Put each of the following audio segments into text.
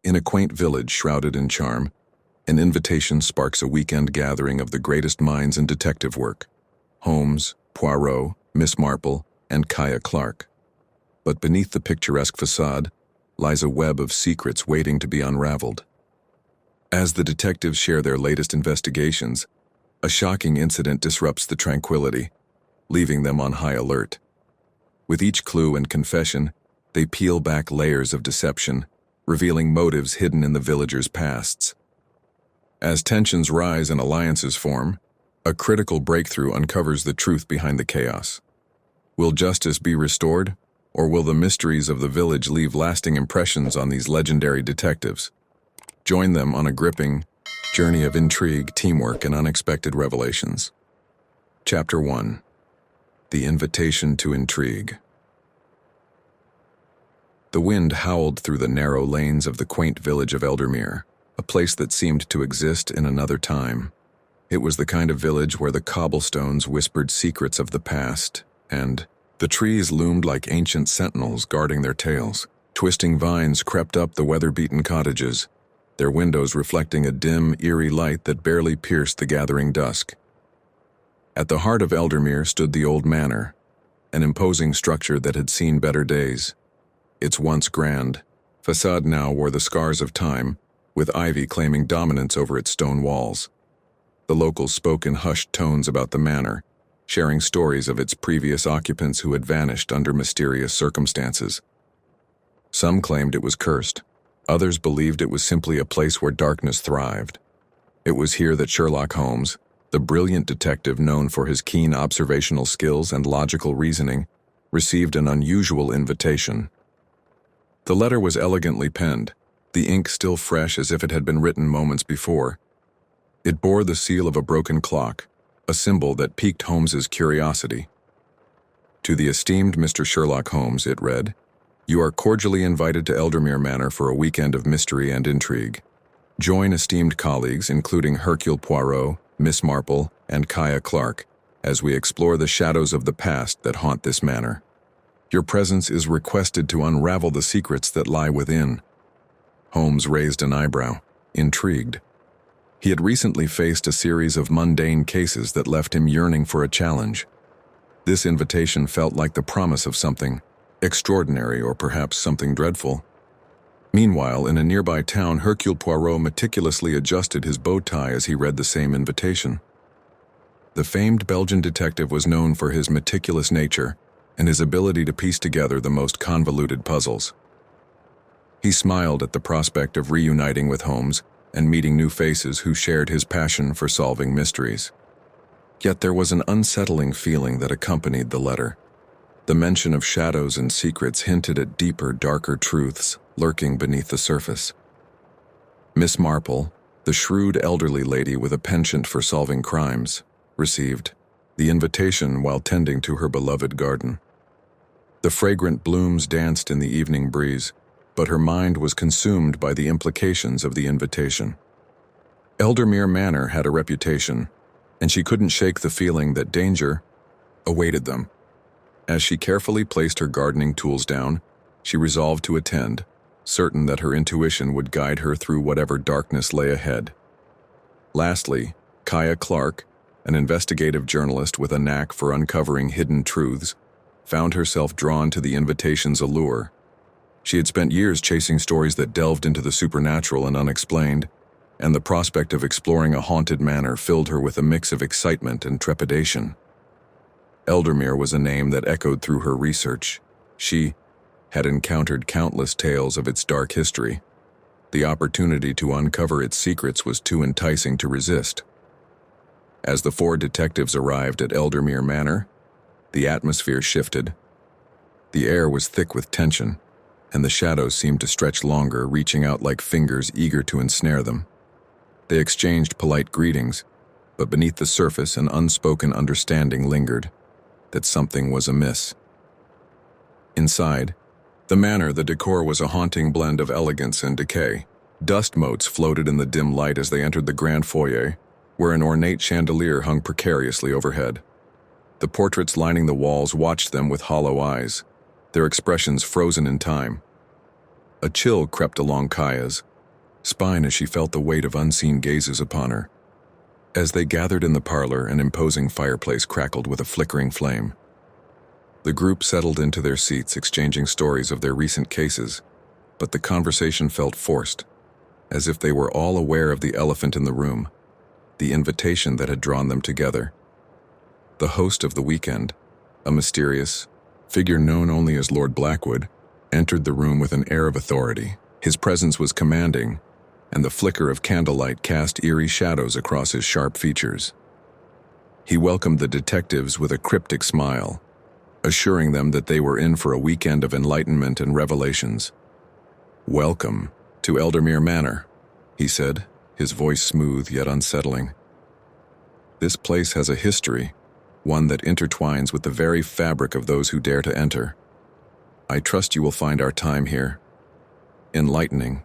In a quaint village shrouded in charm, an invitation sparks a weekend gathering of the greatest minds in detective work: Holmes, Poirot, Miss Marple, and Kaya Clark. But beneath the picturesque facade lies a web of secrets waiting to be unraveled. As the detectives share their latest investigations, a shocking incident disrupts the tranquility, leaving them on high alert. With each clue and confession, they peel back layers of deception, revealing motives hidden in the villagers' pasts. As tensions rise and alliances form, a critical breakthrough uncovers the truth behind the chaos. Will justice be restored, or will the mysteries of the village leave lasting impressions on these legendary detectives? Join them on a gripping journey of intrigue, teamwork, and unexpected revelations. Chapter 1. The Invitation to Intrigue. The wind howled through the narrow lanes of the quaint village of Eldermere, a place that seemed to exist in another time. It was the kind of village where the cobblestones whispered secrets of the past, and the trees loomed like ancient sentinels guarding their tails. Twisting vines crept up the weather-beaten cottages, their windows reflecting a dim, eerie light that barely pierced the gathering dusk. At the heart of Eldermere stood the old manor, an imposing structure that had seen better days. Its once grand facade now wore the scars of time, with ivy claiming dominance over its stone walls. The locals spoke in hushed tones about the manor, sharing stories of its previous occupants who had vanished under mysterious circumstances. Some claimed it was cursed. Others believed it was simply a place where darkness thrived. It was here that Sherlock Holmes, the brilliant detective known for his keen observational skills and logical reasoning, received an unusual invitation. The letter was elegantly penned, the ink still fresh as if it had been written moments before. It bore the seal of a broken clock, a symbol that piqued Holmes's curiosity. To the esteemed Mr. Sherlock Holmes, it read, "You are cordially invited to Eldermere Manor for a weekend of mystery and intrigue. Join esteemed colleagues, including Hercule Poirot, Miss Marple, and Kaya Clark, as we explore the shadows of the past that haunt this manor. Your presence is requested to unravel the secrets that lie within." Holmes raised an eyebrow, intrigued. He had recently faced a series of mundane cases that left him yearning for a challenge. This invitation felt like the promise of something extraordinary, or perhaps something dreadful. Meanwhile, in a nearby town, Hercule Poirot meticulously adjusted his bow tie as he read the same invitation. The famed Belgian detective was known for his meticulous nature and his ability to piece together the most convoluted puzzles. He smiled at the prospect of reuniting with Holmes and meeting new faces who shared his passion for solving mysteries. Yet there was an unsettling feeling that accompanied the letter. The mention of shadows and secrets hinted at deeper, darker truths lurking beneath the surface. Miss Marple, the shrewd elderly lady with a penchant for solving crimes, received the invitation while tending to her beloved garden. The fragrant blooms danced in the evening breeze, but her mind was consumed by the implications of the invitation. Eldermere Manor had a reputation, and she couldn't shake the feeling that danger awaited them. As she carefully placed her gardening tools down, she resolved to attend, certain that her intuition would guide her through whatever darkness lay ahead. Lastly, Kaya Clark, an investigative journalist with a knack for uncovering hidden truths, found herself drawn to the invitation's allure. She had spent years chasing stories that delved into the supernatural and unexplained, and the prospect of exploring a haunted manor filled her with a mix of excitement and trepidation. Eldermere was a name that echoed through her research. She had encountered countless tales of its dark history. The opportunity to uncover its secrets was too enticing to resist. As the four detectives arrived at Eldermere Manor, the atmosphere shifted. The air was thick with tension, and the shadows seemed to stretch longer, reaching out like fingers eager to ensnare them. They exchanged polite greetings, but beneath the surface an unspoken understanding lingered that something was amiss. Inside the manor, the decor was a haunting blend of elegance and decay. Dust motes floated in the dim light as they entered the grand foyer, where an ornate chandelier hung precariously overhead. The portraits lining the walls watched them with hollow eyes, their expressions frozen in time. A chill crept along Kaya's, spine as she felt the weight of unseen gazes upon her. As they gathered in the parlor, an imposing fireplace crackled with a flickering flame. The group settled into their seats, exchanging stories of their recent cases, but the conversation felt forced, as if they were all aware of the elephant in the room, the invitation that had drawn them together. The host of the weekend, a mysterious figure known only as Lord Blackwood, entered the room with an air of authority. His presence was commanding, and the flicker of candlelight cast eerie shadows across his sharp features. He welcomed the detectives with a cryptic smile, assuring them that they were in for a weekend of enlightenment and revelations. "Welcome to Eldermere Manor," he said, his voice smooth yet unsettling. "This place has a history, one that intertwines with the very fabric of those who dare to enter. I trust you will find our time here enlightening."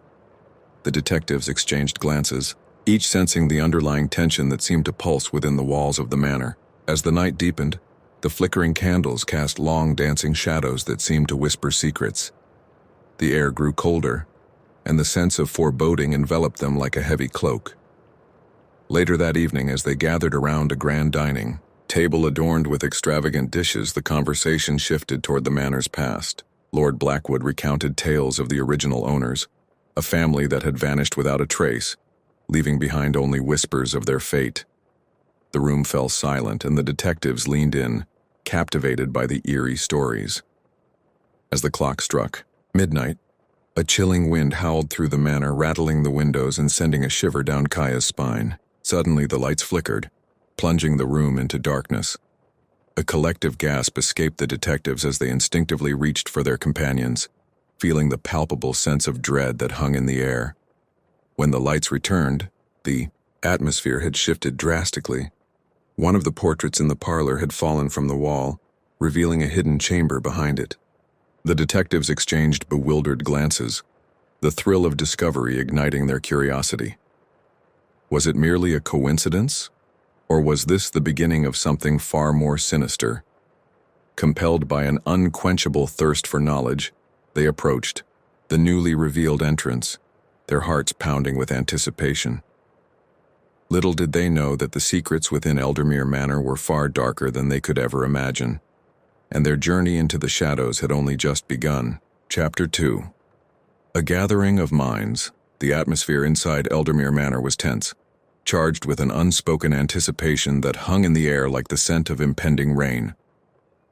The detectives exchanged glances, each sensing the underlying tension that seemed to pulse within the walls of the manor. As the night deepened, the flickering candles cast long dancing shadows that seemed to whisper secrets. The air grew colder, and the sense of foreboding enveloped them like a heavy cloak. Later that evening, as they gathered around a grand dining table adorned with extravagant dishes, the conversation shifted toward the manor's past. Lord Blackwood recounted tales of the original owners, a family that had vanished without a trace, leaving behind only whispers of their fate. The room fell silent, and the detectives leaned in, captivated by the eerie stories. As the clock struck midnight, a chilling wind howled through the manor, rattling the windows and sending a shiver down Kaya's spine. Suddenly the lights flickered, plunging the room into darkness. A collective gasp escaped the detectives as they instinctively reached for their companions, feeling the palpable sense of dread that hung in the air. When the lights returned, the atmosphere had shifted drastically. One of the portraits in the parlor had fallen from the wall, revealing a hidden chamber behind it. The detectives exchanged bewildered glances, the thrill of discovery igniting their curiosity. Was it merely a coincidence, or was this the beginning of something far more sinister? Compelled by an unquenchable thirst for knowledge, they approached the newly revealed entrance, their hearts pounding with anticipation. Little did they know that the secrets within Eldermere Manor were far darker than they could ever imagine, and their journey into the shadows had only just begun. Chapter 2. A gathering of minds. The atmosphere inside Eldermere Manor was tense, charged with an unspoken anticipation that hung in the air like the scent of impending rain.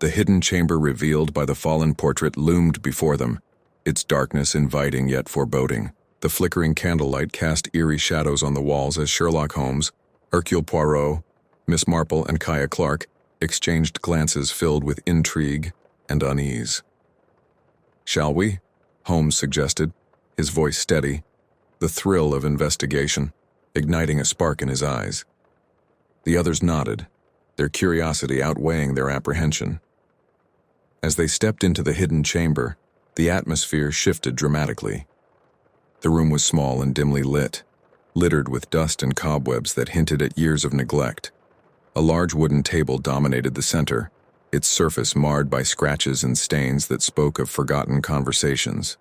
The hidden chamber revealed by the fallen portrait loomed before them, its darkness inviting yet foreboding. The flickering candlelight cast eerie shadows on the walls as Sherlock Holmes, Hercule Poirot, Miss Marple, and Kaya Clark exchanged glances filled with intrigue and unease. "Shall we?" Holmes suggested, his voice steady, the thrill of investigation igniting a spark in his eyes. The others nodded, their curiosity outweighing their apprehension. As they stepped into the hidden chamber, the atmosphere shifted dramatically. The room was small and dimly lit, littered with dust and cobwebs that hinted at years of neglect. A large wooden table dominated the center, its surface marred by scratches and stains that spoke of forgotten conversations.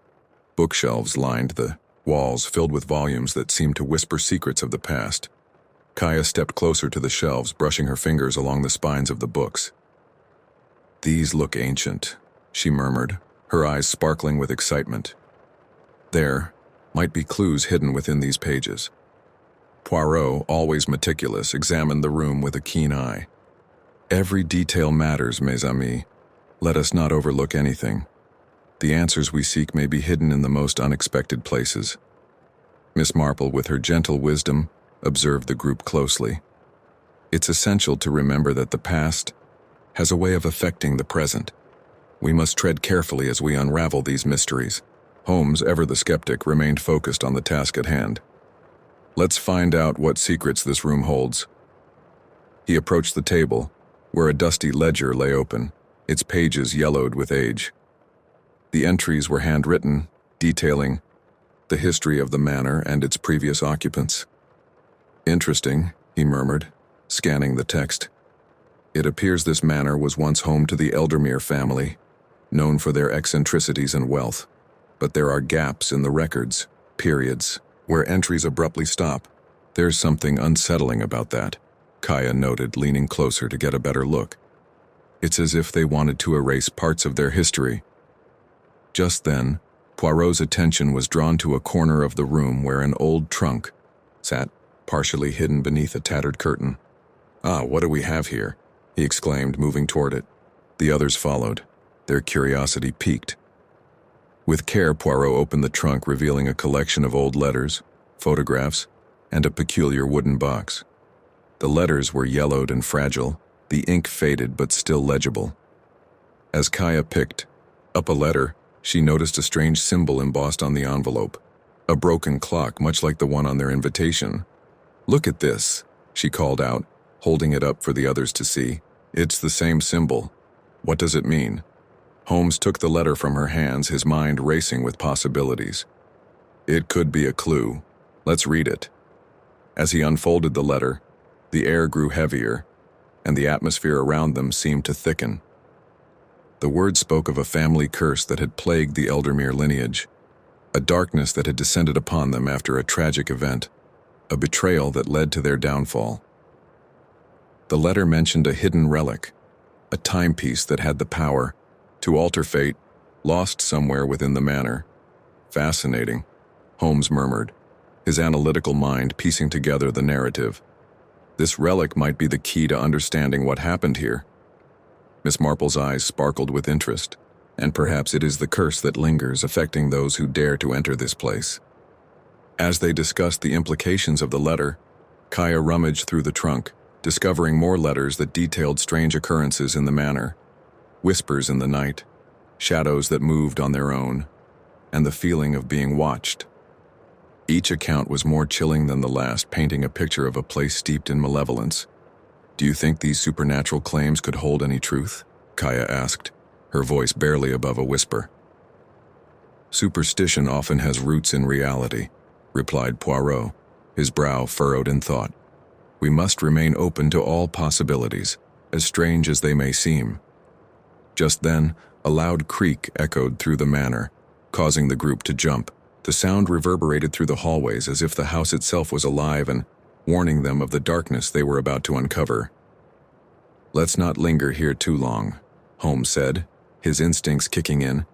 Bookshelves lined the walls, filled with volumes that seemed to whisper secrets of the past. Kaya stepped closer to the shelves, brushing her fingers along the spines of the books. "These look ancient," she murmured, her eyes sparkling with excitement. There might be clues hidden within these pages. Poirot, always meticulous, examined the room with a keen eye. "Every detail matters, mes amis. Let us not overlook anything. The answers we seek may be hidden in the most unexpected places." Miss Marple, with her gentle wisdom, observed the group closely. "It's essential to remember that the past has a way of affecting the present. We must tread carefully as we unravel these mysteries." Holmes, ever the skeptic, remained focused on the task at hand. "Let's find out what secrets this room holds." He approached the table, where a dusty ledger lay open, its pages yellowed with age. The entries were handwritten, detailing the history of the manor and its previous occupants. "Interesting," he murmured, scanning the text. "It appears this manor was once home to the Eldermere family, known for their eccentricities and wealth. But there are gaps in the records, periods, where entries abruptly stop. There's something unsettling about that, Kaya noted, leaning closer to get a better look. It's as if they wanted to erase parts of their history. Just then, Poirot's attention was drawn to a corner of the room where an old trunk sat, partially hidden beneath a tattered curtain. "Ah, what do we have here?" he exclaimed, moving toward it. The others followed, their curiosity piqued. With care, Poirot opened the trunk, revealing a collection of old letters, photographs, and a peculiar wooden box. The letters were yellowed and fragile, the ink faded but still legible. As Kaya picked up a letter, she noticed a strange symbol embossed on the envelope, a broken clock much like the one on their invitation. "Look at this," she called out, holding it up for the others to see. "It's the same symbol. What does it mean?" Holmes took the letter from her hands, his mind racing with possibilities. "It could be a clue. Let's read it." As he unfolded the letter, the air grew heavier, and the atmosphere around them seemed to thicken. The words spoke of a family curse that had plagued the Eldermere lineage, a darkness that had descended upon them after a tragic event, a betrayal that led to their downfall. The letter mentioned a hidden relic, a timepiece that had the power to alter fate, lost somewhere within the manor. "Fascinating," Holmes murmured, his analytical mind piecing together the narrative. "This relic might be the key to understanding what happened here." Miss Marple's eyes sparkled with interest, and perhaps it is the curse that lingers, affecting those who dare to enter this place. As they discussed the implications of the letter, Kaya rummaged through the trunk, discovering more letters that detailed strange occurrences in the manor, whispers in the night, shadows that moved on their own, and the feeling of being watched. Each account was more chilling than the last, painting a picture of a place steeped in malevolence. "Do you think these supernatural claims could hold any truth?" Kaya asked, her voice barely above a whisper. "Superstition often has roots in reality," replied Poirot, his brow furrowed in thought. "We must remain open to all possibilities, as strange as they may seem." Just then, a loud creak echoed through the manor, causing the group to jump. The sound reverberated through the hallways as if the house itself was alive and warning them of the darkness they were about to uncover. "Let's not linger here too long," Holmes said, his instincts kicking in.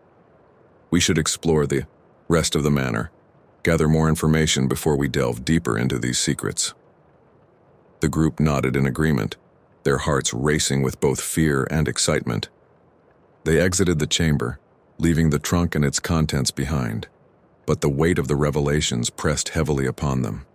"We should explore the rest of the manor, gather more information before we delve deeper into these secrets." The group nodded in agreement, their hearts racing with both fear and excitement. They exited the chamber, leaving the trunk and its contents behind, but the weight of the revelations pressed heavily upon them.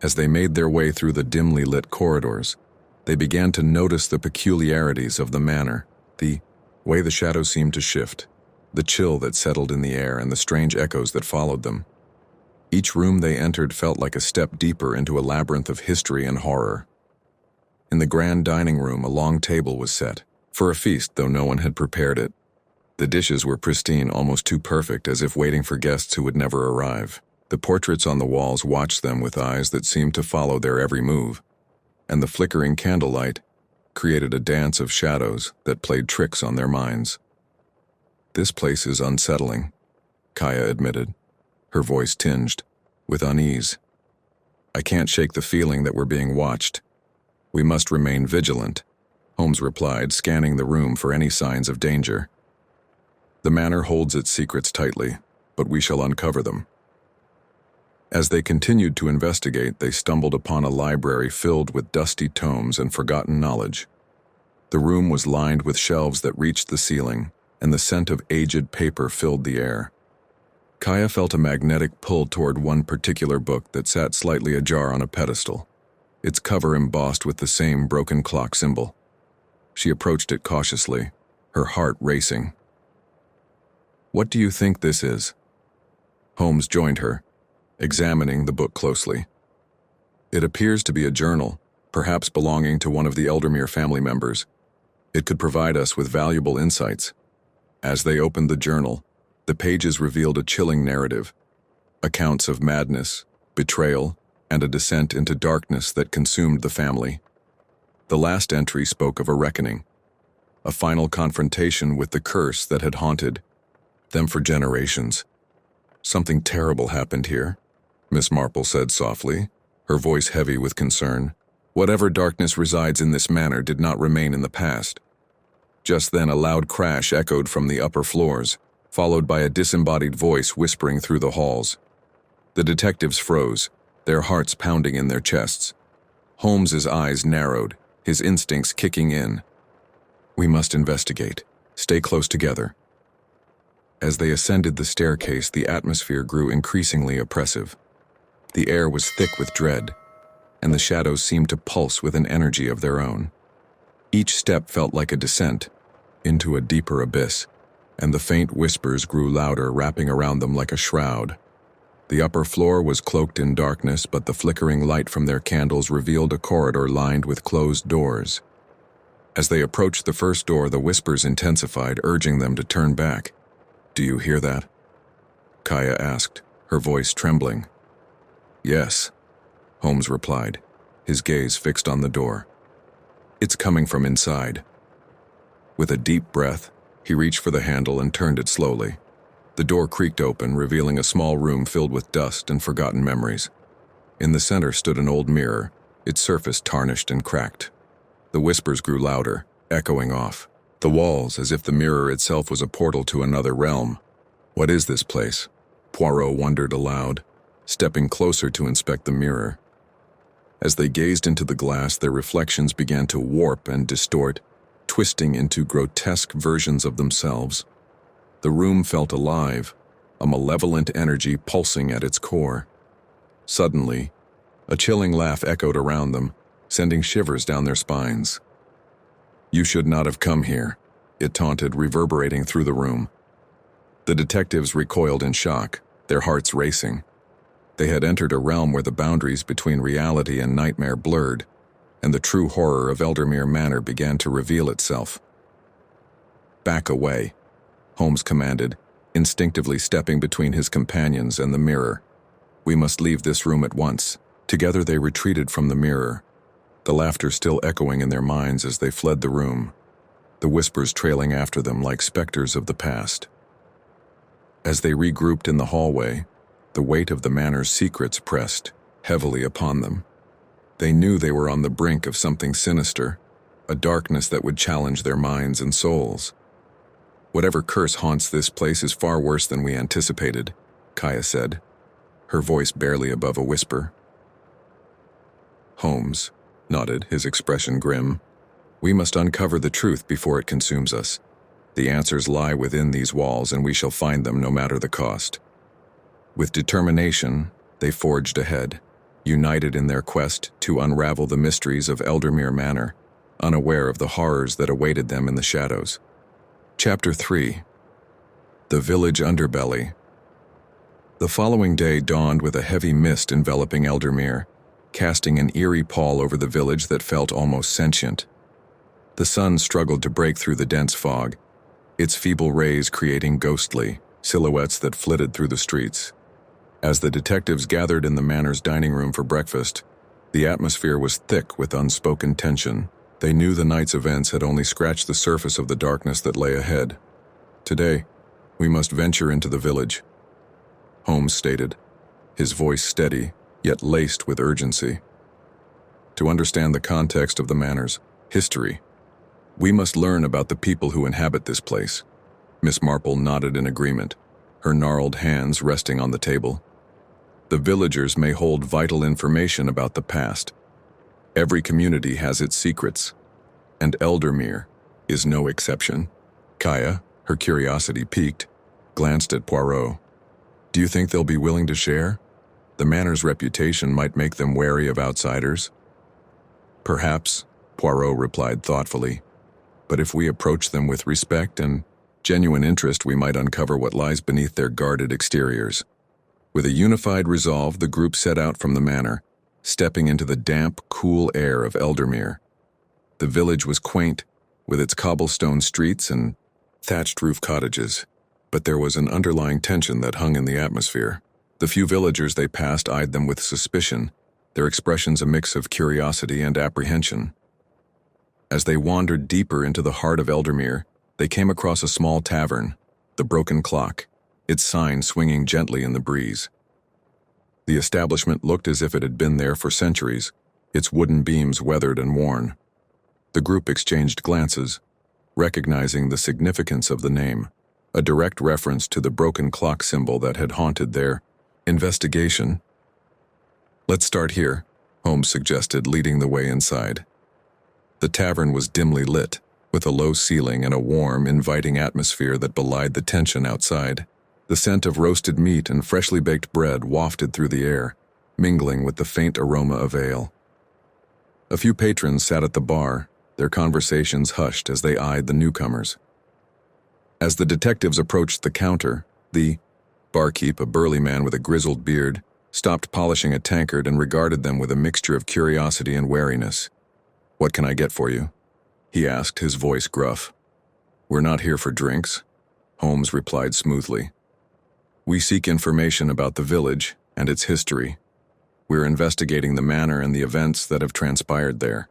As they made their way through the dimly lit corridors, they began to notice the peculiarities of the manor, the way the shadows seemed to shift, the chill that settled in the air, and the strange echoes that followed them. Each room they entered felt like a step deeper into a labyrinth of history and horror. In the grand dining room, a long table was set, for a feast, though no one had prepared it. The dishes were pristine, almost too perfect, as if waiting for guests who would never arrive. The portraits on the walls watched them with eyes that seemed to follow their every move, and the flickering candlelight created a dance of shadows that played tricks on their minds. "This place is unsettling," Kaya admitted, her voice tinged with unease. "I can't shake the feeling that we're being watched." "We must remain vigilant," Holmes replied, scanning the room for any signs of danger. "The manor holds its secrets tightly, but we shall uncover them." As they continued to investigate, they stumbled upon a library filled with dusty tomes and forgotten knowledge. The room was lined with shelves that reached the ceiling, and the scent of aged paper filled the air. Kaya felt a magnetic pull toward one particular book that sat slightly ajar on a pedestal, its cover embossed with the same broken clock symbol. She approached it cautiously, her heart racing. "What do you think this is?" Holmes joined her, examining the book closely. "It appears to be a journal, perhaps belonging to one of the Eldermere family members. It could provide us with valuable insights." As they opened the journal, the pages revealed a chilling narrative, accounts of madness, betrayal, and a descent into darkness that consumed the family. The last entry spoke of a reckoning, a final confrontation with the curse that had haunted them for generations. "Something terrible happened here," Miss Marple said softly, her voice heavy with concern. Whatever darkness resides in this manor did not remain in the past. Just then a loud crash echoed from the upper floors, followed by a disembodied voice whispering through the halls. The detectives froze, their hearts pounding in their chests. Holmes's eyes narrowed, his instincts kicking in. We must investigate. Stay close together. As they ascended the staircase, the atmosphere grew increasingly oppressive. The air was thick with dread, and the shadows seemed to pulse with an energy of their own. Each step felt like a descent into a deeper abyss, and the faint whispers grew louder, wrapping around them like a shroud. The upper floor was cloaked in darkness, but the flickering light from their candles revealed a corridor lined with closed doors. As they approached the first door, the whispers intensified, urging them to turn back. "Do you hear that?" Kaya asked, her voice trembling. "Yes," Holmes replied, his gaze fixed on the door. "It's coming from inside." With a deep breath, he reached for the handle and turned it slowly. The door creaked open, revealing a small room filled with dust and forgotten memories. In the center stood an old mirror, its surface tarnished and cracked. The whispers grew louder, echoing off the walls as if the mirror itself was a portal to another realm. "What is this place?" Poirot wondered aloud, stepping closer to inspect the mirror. As they gazed into the glass, their reflections began to warp and distort, twisting into grotesque versions of themselves. The room felt alive, a malevolent energy pulsing at its core. Suddenly, a chilling laugh echoed around them, sending shivers down their spines. "You should not have come here," it taunted, reverberating through the room. The detectives recoiled in shock, their hearts racing. They had entered a realm where the boundaries between reality and nightmare blurred, and the true horror of Eldermere Manor began to reveal itself. "Back away," Holmes commanded, instinctively stepping between his companions and the mirror. "We must leave this room at once." Together they retreated from the mirror, the laughter still echoing in their minds as they fled the room, the whispers trailing after them like specters of the past. As they regrouped in the hallway, the weight of the manor's secrets pressed heavily upon them. They knew they were on the brink of something sinister, a darkness that would challenge their minds and souls. "Whatever curse haunts this place is far worse than we anticipated," Kaya said, her voice barely above a whisper. Holmes nodded, his expression grim. "We must uncover the truth before it consumes us. The answers lie within these walls, and we shall find them no matter the cost." With determination, they forged ahead, united in their quest to unravel the mysteries of Eldermere Manor, unaware of the horrors that awaited them in the shadows. Chapter 3. The Village Underbelly. The following day dawned with a heavy mist enveloping Eldermere, casting an eerie pall over the village that felt almost sentient. The sun struggled to break through the dense fog, its feeble rays creating ghostly silhouettes that flitted through the streets. As the detectives gathered in the manor's dining room for breakfast, the atmosphere was thick with unspoken tension. They knew the night's events had only scratched the surface of the darkness that lay ahead. "Today, we must venture into the village," Holmes stated, his voice steady, yet laced with urgency. "To understand the context of the manor's history, we must learn about the people who inhabit this place." Miss Marple nodded in agreement, her gnarled hands resting on the table. "The villagers may hold vital information about the past. Every community has its secrets, and Eldermere is no exception." Kaya, her curiosity piqued, glanced at Poirot. "Do you think they'll be willing to share? The manor's reputation might make them wary of outsiders." "Perhaps," Poirot replied thoughtfully. "But if we approach them with respect and genuine interest, we might uncover what lies beneath their guarded exteriors." With a unified resolve, the group set out from the manor, stepping into the damp, cool air of Eldermere. The village was quaint, with its cobblestone streets and thatched-roof cottages, but there was an underlying tension that hung in the atmosphere. The few villagers they passed eyed them with suspicion, their expressions a mix of curiosity and apprehension. As they wandered deeper into the heart of Eldermere, they came across a small tavern, the Broken Clock, its sign swinging gently in the breeze. The establishment looked as if it had been there for centuries, its wooden beams weathered and worn. The group exchanged glances, recognizing the significance of the name, a direct reference to the broken clock symbol that had haunted their investigation. "Let's start here," Holmes suggested, leading the way inside. The tavern was dimly lit, with a low ceiling and a warm, inviting atmosphere that belied the tension outside. The scent of roasted meat and freshly baked bread wafted through the air, mingling with the faint aroma of ale. A few patrons sat at the bar, their conversations hushed as they eyed the newcomers. As the detectives approached the counter, the barkeep, a burly man with a grizzled beard, stopped polishing a tankard and regarded them with a mixture of curiosity and wariness. "What can I get for you?" he asked, his voice gruff. "We're not here for drinks," Holmes replied smoothly. "We seek information about the village and its history. We're investigating the manor and the events that have transpired there."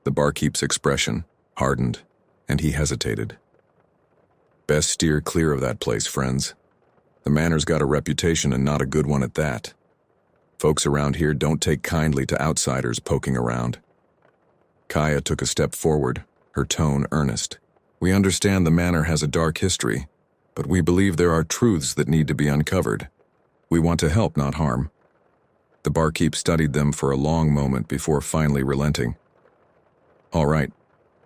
The barkeep's expression hardened, and he hesitated. "Best steer clear of that place, friends. The manor's got a reputation, and not a good one at that. Folks around here don't take kindly to outsiders poking around." Kaya took a step forward, her tone earnest. "We understand the manor has a dark history, but we believe there are truths that need to be uncovered. We want to help, not harm." The barkeep studied them for a long moment before finally relenting. "All right,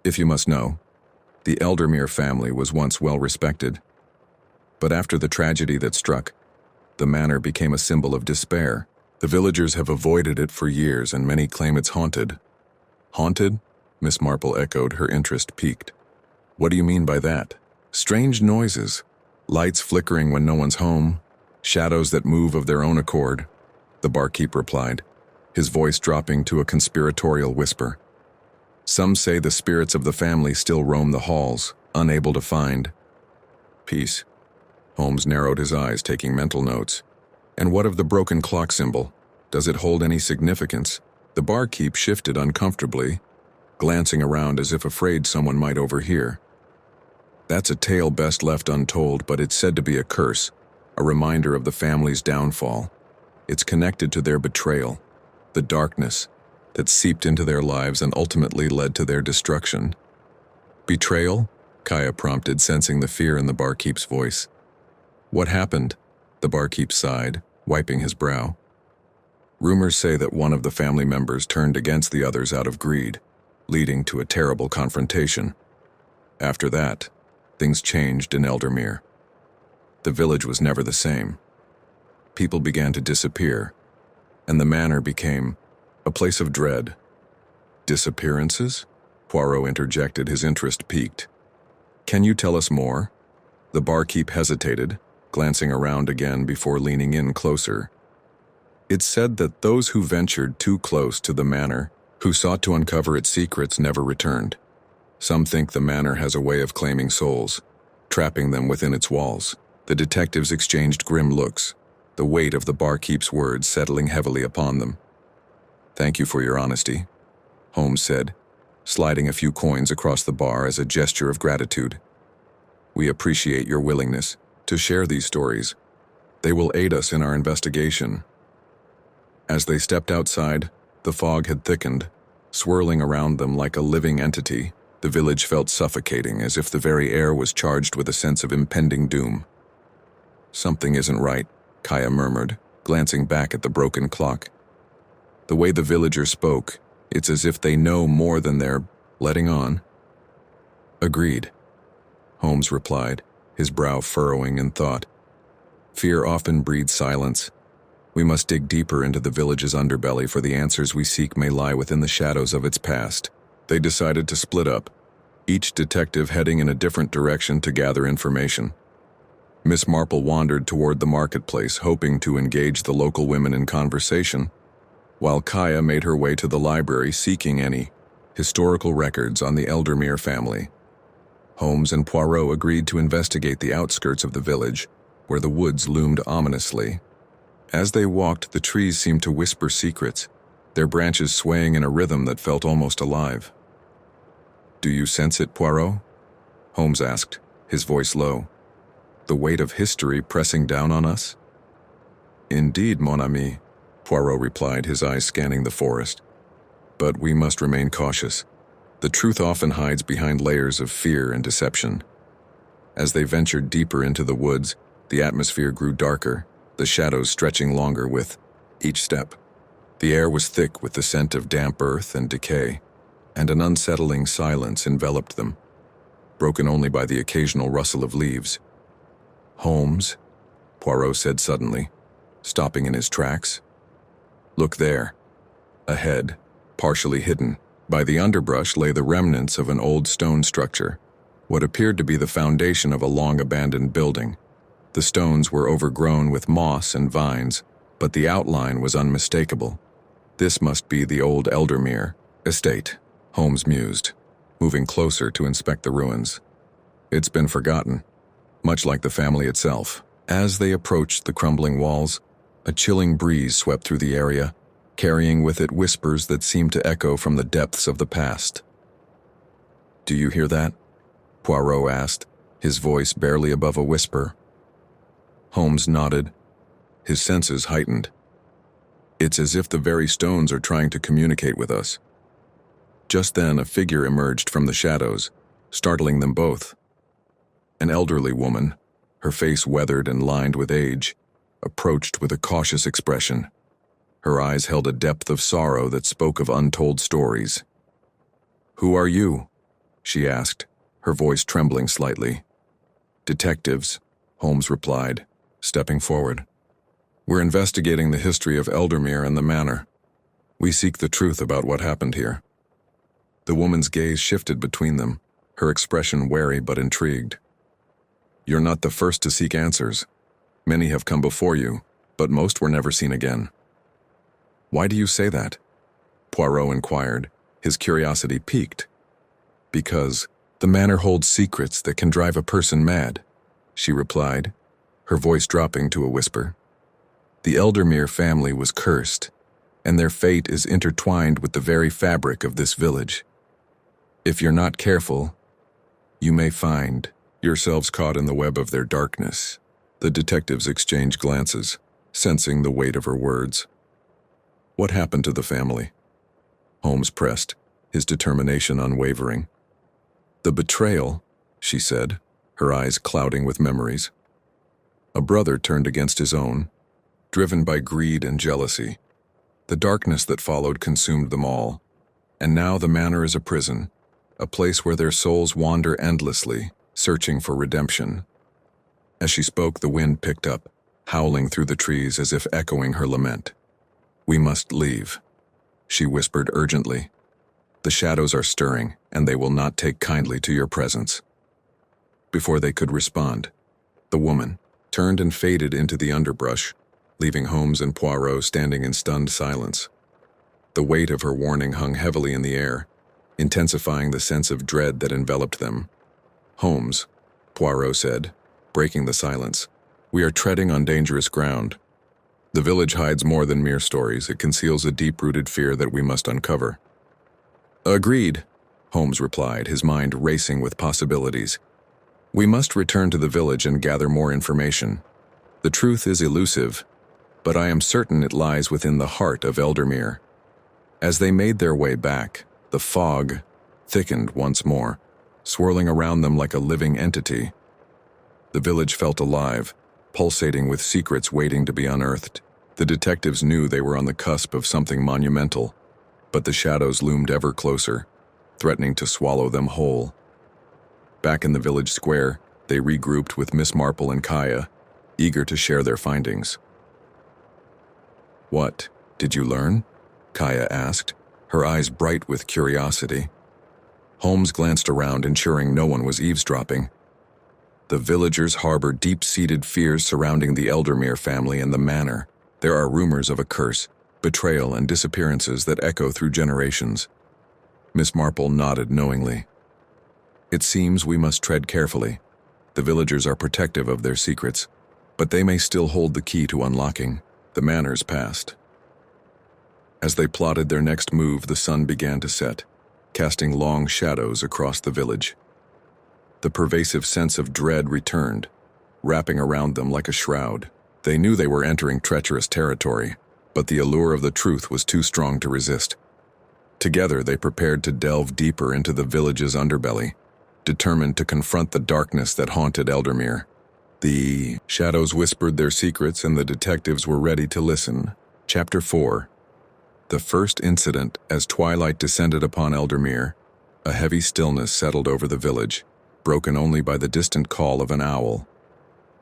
if you must know, the Eldermere family was once well respected. But after the tragedy that struck, the manor became a symbol of despair. The villagers have avoided it for years, and many claim it's haunted." "Haunted?" Miss Marple echoed, her interest piqued. "What do you mean by that?" "Strange noises. Lights flickering when no one's home. Shadows that move of their own accord," the barkeep replied, his voice dropping to a conspiratorial whisper. "Some say the spirits of the family still roam the halls, unable to find peace." Holmes narrowed his eyes, taking mental notes. "And what of the broken clock symbol? Does it hold any significance?" The barkeep shifted uncomfortably, glancing around as if afraid someone might overhear. "That's a tale best left untold, but it's said to be a curse, a reminder of the family's downfall. It's connected to their betrayal, the darkness that seeped into their lives and ultimately led to their destruction." "Betrayal?" Kaya prompted, sensing the fear in the barkeep's voice. "What happened?" The barkeep sighed, wiping his brow. "Rumors say that one of the family members turned against the others out of greed, leading to a terrible confrontation. After that, things changed in Eldermere. The village was never the same. People began to disappear, and the manor became a place of dread." "Disappearances?" Poirot interjected, his interest piqued. "Can you tell us more?" The barkeep hesitated, glancing around again before leaning in closer. "It's said that those who ventured too close to the manor, who sought to uncover its secrets, never returned. Some think the manor has a way of claiming souls, trapping them within its walls." The detectives exchanged grim looks, the weight of the barkeep's words settling heavily upon them. "Thank you for your honesty," Holmes said, sliding a few coins across the bar as a gesture of gratitude. "We appreciate your willingness to share these stories. They will aid us in our investigation." As they stepped outside, the fog had thickened, swirling around them like a living entity. The village felt suffocating, as if the very air was charged with a sense of impending doom. "Something isn't right," Kaya murmured, glancing back at the broken clock. "The way the villager spoke, it's as if they know more than they're letting on." "Agreed," Holmes replied, his brow furrowing in thought. "Fear often breeds silence. We must dig deeper into the village's underbelly, for the answers we seek may lie within the shadows of its past." They decided to split up, each detective heading in a different direction to gather information. Miss Marple wandered toward the marketplace, hoping to engage the local women in conversation, while Kaya made her way to the library, seeking any historical records on the Eldermere family. Holmes and Poirot agreed to investigate the outskirts of the village, where the woods loomed ominously. As they walked, the trees seemed to whisper secrets, their branches swaying in a rhythm that felt almost alive. "Do you sense it, Poirot?" Holmes asked, his voice low. "The weight of history pressing down on us?" "Indeed, mon ami," Poirot replied, his eyes scanning the forest. But we must remain cautious. The truth often hides behind layers of fear and deception. As they ventured deeper into the woods, the atmosphere grew darker, the shadows stretching longer with each step. The air was thick with the scent of damp earth and decay, and an unsettling silence enveloped them, broken only by the occasional rustle of leaves. "Holmes," Poirot said suddenly, stopping in his tracks. "Look there." Ahead, partially hidden by the underbrush, lay the remnants of an old stone structure, what appeared to be the foundation of a long-abandoned building. The stones were overgrown with moss and vines, but the outline was unmistakable. This must be the old Eldermere estate, Holmes mused, moving closer to inspect the ruins. It's been forgotten, much like the family itself. As they approached the crumbling walls, a chilling breeze swept through the area, carrying with it whispers that seemed to echo from the depths of the past. "Do you hear that?" Poirot asked, his voice barely above a whisper. Holmes nodded, his senses heightened. "It's as if the very stones are trying to communicate with us." Just then, a figure emerged from the shadows, startling them both. An elderly woman, her face weathered and lined with age, approached with a cautious expression. Her eyes held a depth of sorrow that spoke of untold stories. "Who are you?" she asked, her voice trembling slightly. "Detectives," Holmes replied, stepping forward. "We're investigating the history of Eldermere and the manor. We seek the truth about what happened here." The woman's gaze shifted between them, her expression wary but intrigued. "You're not the first to seek answers. Many have come before you, but most were never seen again." "Why do you say that?" Poirot inquired, his curiosity piqued. "Because the manor holds secrets that can drive a person mad," she replied, her voice dropping to a whisper. "The Eldermere family was cursed, and their fate is intertwined with the very fabric of this village. If you're not careful, you may find yourselves caught in the web of their darkness." The detectives exchanged glances, sensing the weight of her words. "What happened to the family?" Holmes pressed, his determination unwavering. "The betrayal," she said, her eyes clouding with memories. "A brother turned against his own, driven by greed and jealousy. The darkness that followed consumed them all, and now the manor is a prison, a place where their souls wander endlessly, searching for redemption." As she spoke, the wind picked up, howling through the trees as if echoing her lament. "We must leave," she whispered urgently. "The shadows are stirring, and they will not take kindly to your presence." Before they could respond, the woman turned and faded into the underbrush, leaving Holmes and Poirot standing in stunned silence. The weight of her warning hung heavily in the air, intensifying the sense of dread that enveloped them. "Holmes," Poirot said, breaking the silence, "we are treading on dangerous ground. The village hides more than mere stories. It conceals a deep-rooted fear that we must uncover." "Agreed," Holmes replied, his mind racing with possibilities. "We must return to the village and gather more information. The truth is elusive, but I am certain it lies within the heart of Eldermere." As they made their way back, the fog thickened once more, swirling around them like a living entity. The village felt alive, pulsating with secrets waiting to be unearthed. The detectives knew they were on the cusp of something monumental, but the shadows loomed ever closer, threatening to swallow them whole. Back in the village square, they regrouped with Miss Marple and Kaya, eager to share their findings. "What did you learn?" Kaya asked, her eyes bright with curiosity. Holmes glanced around, ensuring no one was eavesdropping. "The villagers harbor deep-seated fears surrounding the Eldermere family and the manor. There are rumors of a curse, betrayal, and disappearances that echo through generations." Miss Marple nodded knowingly. "It seems we must tread carefully. The villagers are protective of their secrets, but they may still hold the key to unlocking the manor's past." As they plotted their next move, the sun began to set, casting long shadows across the village. The pervasive sense of dread returned, wrapping around them like a shroud. They knew they were entering treacherous territory, but the allure of the truth was too strong to resist. Together, they prepared to delve deeper into the village's underbelly, determined to confront the darkness that haunted Eldermere. The shadows whispered their secrets, and the detectives were ready to listen. Chapter 4. The first incident. As twilight descended upon Eldermere, a heavy stillness settled over the village, broken only by the distant call of an owl.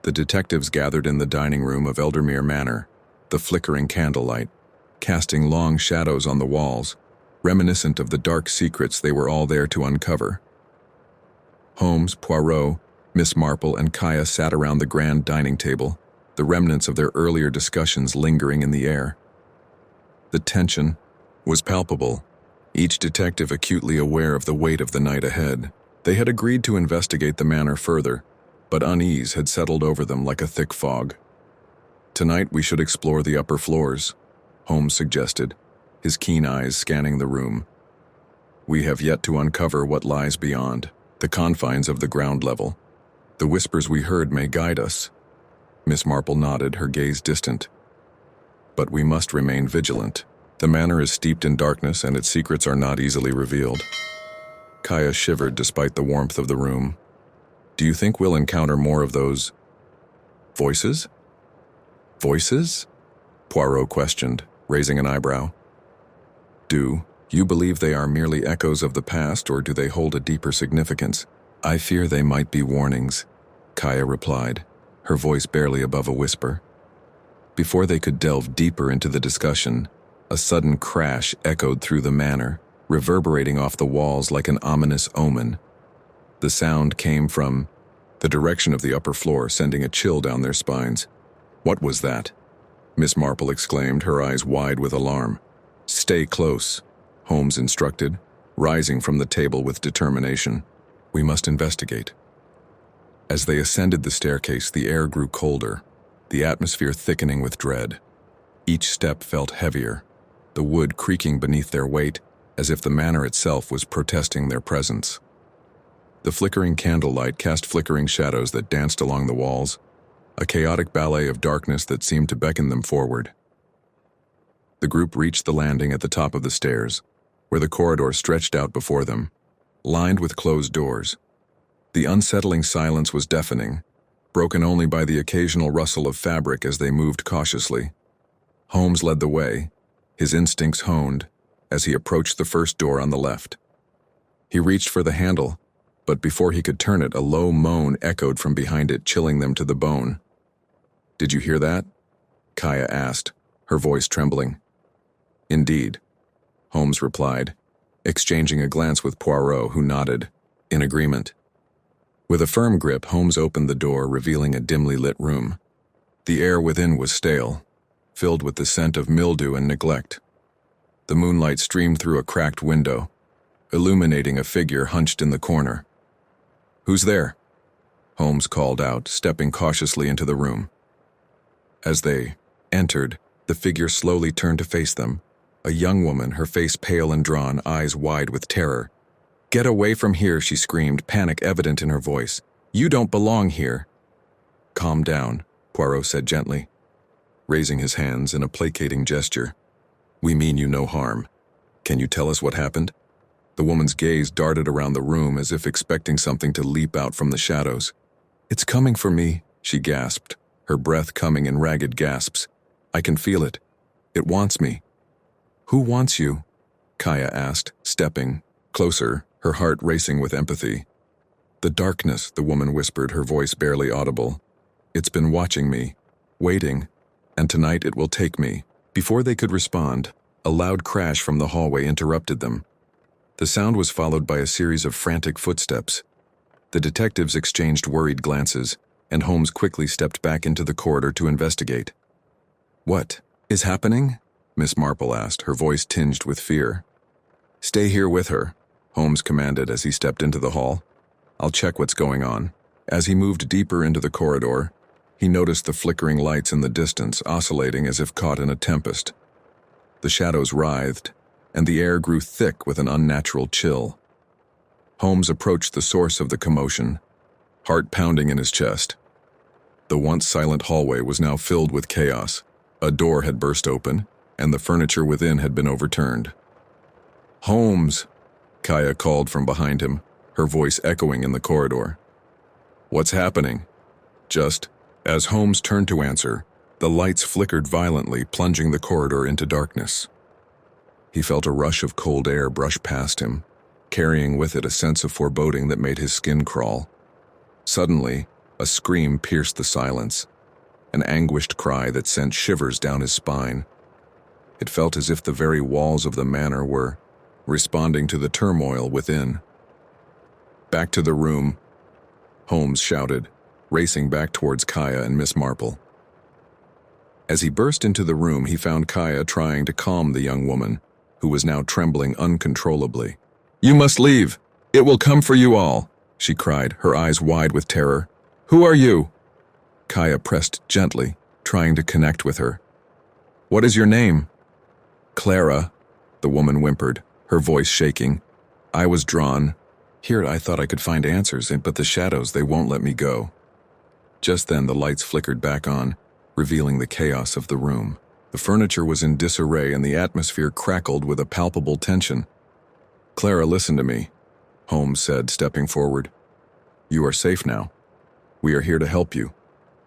The detectives gathered in the dining room of Eldermere Manor, the flickering candlelight, casting long shadows on the walls, reminiscent of the dark secrets they were all there to uncover. Holmes, Poirot, Miss Marple, and Kaya sat around the grand dining table, the remnants of their earlier discussions lingering in the air. The tension was palpable, each detective acutely aware of the weight of the night ahead. They had agreed to investigate the manor further, but unease had settled over them like a thick fog. "Tonight we should explore the upper floors," Holmes suggested, his keen eyes scanning the room. "We have yet to uncover what lies beyond, the confines of the ground level. The whispers we heard may guide us." Miss Marple nodded, her gaze distant. "But we must remain vigilant. The manor is steeped in darkness, and its secrets are not easily revealed." Kaya shivered despite the warmth of the room. "Do you think we'll encounter more of those voices?" "Voices?" Poirot questioned, raising an eyebrow. "Do you believe they are merely echoes of the past, or do they hold a deeper significance?" "I fear they might be warnings," Kaya replied, her voice barely above a whisper. Before they could delve deeper into the discussion, a sudden crash echoed through the manor, reverberating off the walls like an ominous omen. The sound came from the direction of the upper floor, sending a chill down their spines. "What was that?" Miss Marple exclaimed, her eyes wide with alarm. "Stay close," Holmes instructed, rising from the table with determination. "We must investigate." As they ascended the staircase, the air grew colder, the atmosphere thickening with dread. Each step felt heavier, the wood creaking beneath their weight, as if the manor itself was protesting their presence. The flickering candlelight cast flickering shadows that danced along the walls, a chaotic ballet of darkness that seemed to beckon them forward. The group reached the landing at the top of the stairs, where the corridor stretched out before them, lined with closed doors. The unsettling silence was deafening, broken only by the occasional rustle of fabric as they moved cautiously. Holmes led the way, his instincts honed, as he approached the first door on the left. He reached for the handle, but before he could turn it, a low moan echoed from behind it, chilling them to the bone. "Did you hear that?" Kaya asked, her voice trembling. "Indeed," Holmes replied, exchanging a glance with Poirot, who nodded, in agreement. With a firm grip, Holmes opened the door, revealing a dimly lit room. The air within was stale, filled with the scent of mildew and neglect. The moonlight streamed through a cracked window, illuminating a figure hunched in the corner. "Who's there?" Holmes called out, stepping cautiously into the room. As they entered, the figure slowly turned to face them, a young woman, her face pale and drawn, eyes wide with terror. "Get away from here," she screamed, panic evident in her voice. "You don't belong here." "Calm down," Poirot said gently, raising his hands in a placating gesture. "We mean you no harm. Can you tell us what happened?" The woman's gaze darted around the room as if expecting something to leap out from the shadows. "It's coming for me," she gasped, her breath coming in ragged gasps. "I can feel it. It wants me." "Who wants you?" Kaya asked, stepping closer, her heart racing with empathy. "The darkness," the woman whispered, her voice barely audible. "It's been watching me, waiting, and tonight it will take me." Before they could respond, a loud crash from the hallway interrupted them. The sound was followed by a series of frantic footsteps. The detectives exchanged worried glances, and Holmes quickly stepped back into the corridor to investigate. "What is happening?" Miss Marple asked, her voice tinged with fear. "Stay here with her," Holmes commanded as he stepped into the hall. "I'll check what's going on." As he moved deeper into the corridor, he noticed the flickering lights in the distance, oscillating as if caught in a tempest. The shadows writhed, and the air grew thick with an unnatural chill. Holmes approached the source of the commotion, heart pounding in his chest. The once silent hallway was now filled with chaos. A door had burst open, and the furniture within had been overturned. "Holmes!" Kaya called from behind him, her voice echoing in the corridor. "What's happening?" Just as Holmes turned to answer, the lights flickered violently, plunging the corridor into darkness. He felt a rush of cold air brush past him, carrying with it a sense of foreboding that made his skin crawl. Suddenly, a scream pierced the silence, an anguished cry that sent shivers down his spine. It felt as if the very walls of the manor were responding to the turmoil within. "Back to the room," Holmes shouted, racing back towards Kaya and Miss Marple. As he burst into the room, he found Kaya trying to calm the young woman, who was now trembling uncontrollably. "You must leave. It will come for you all," she cried, her eyes wide with terror. "Who are you?" Kaya pressed gently, trying to connect with her. "What is your name?" "Clara," the woman whimpered, her voice shaking. "I was drawn. Here I thought I could find answers, but the shadows, they won't let me go." Just then the lights flickered back on, revealing the chaos of the room. The furniture was in disarray and the atmosphere crackled with a palpable tension. "Clara, listen to me," Holmes said, stepping forward. "You are safe now. We are here to help you.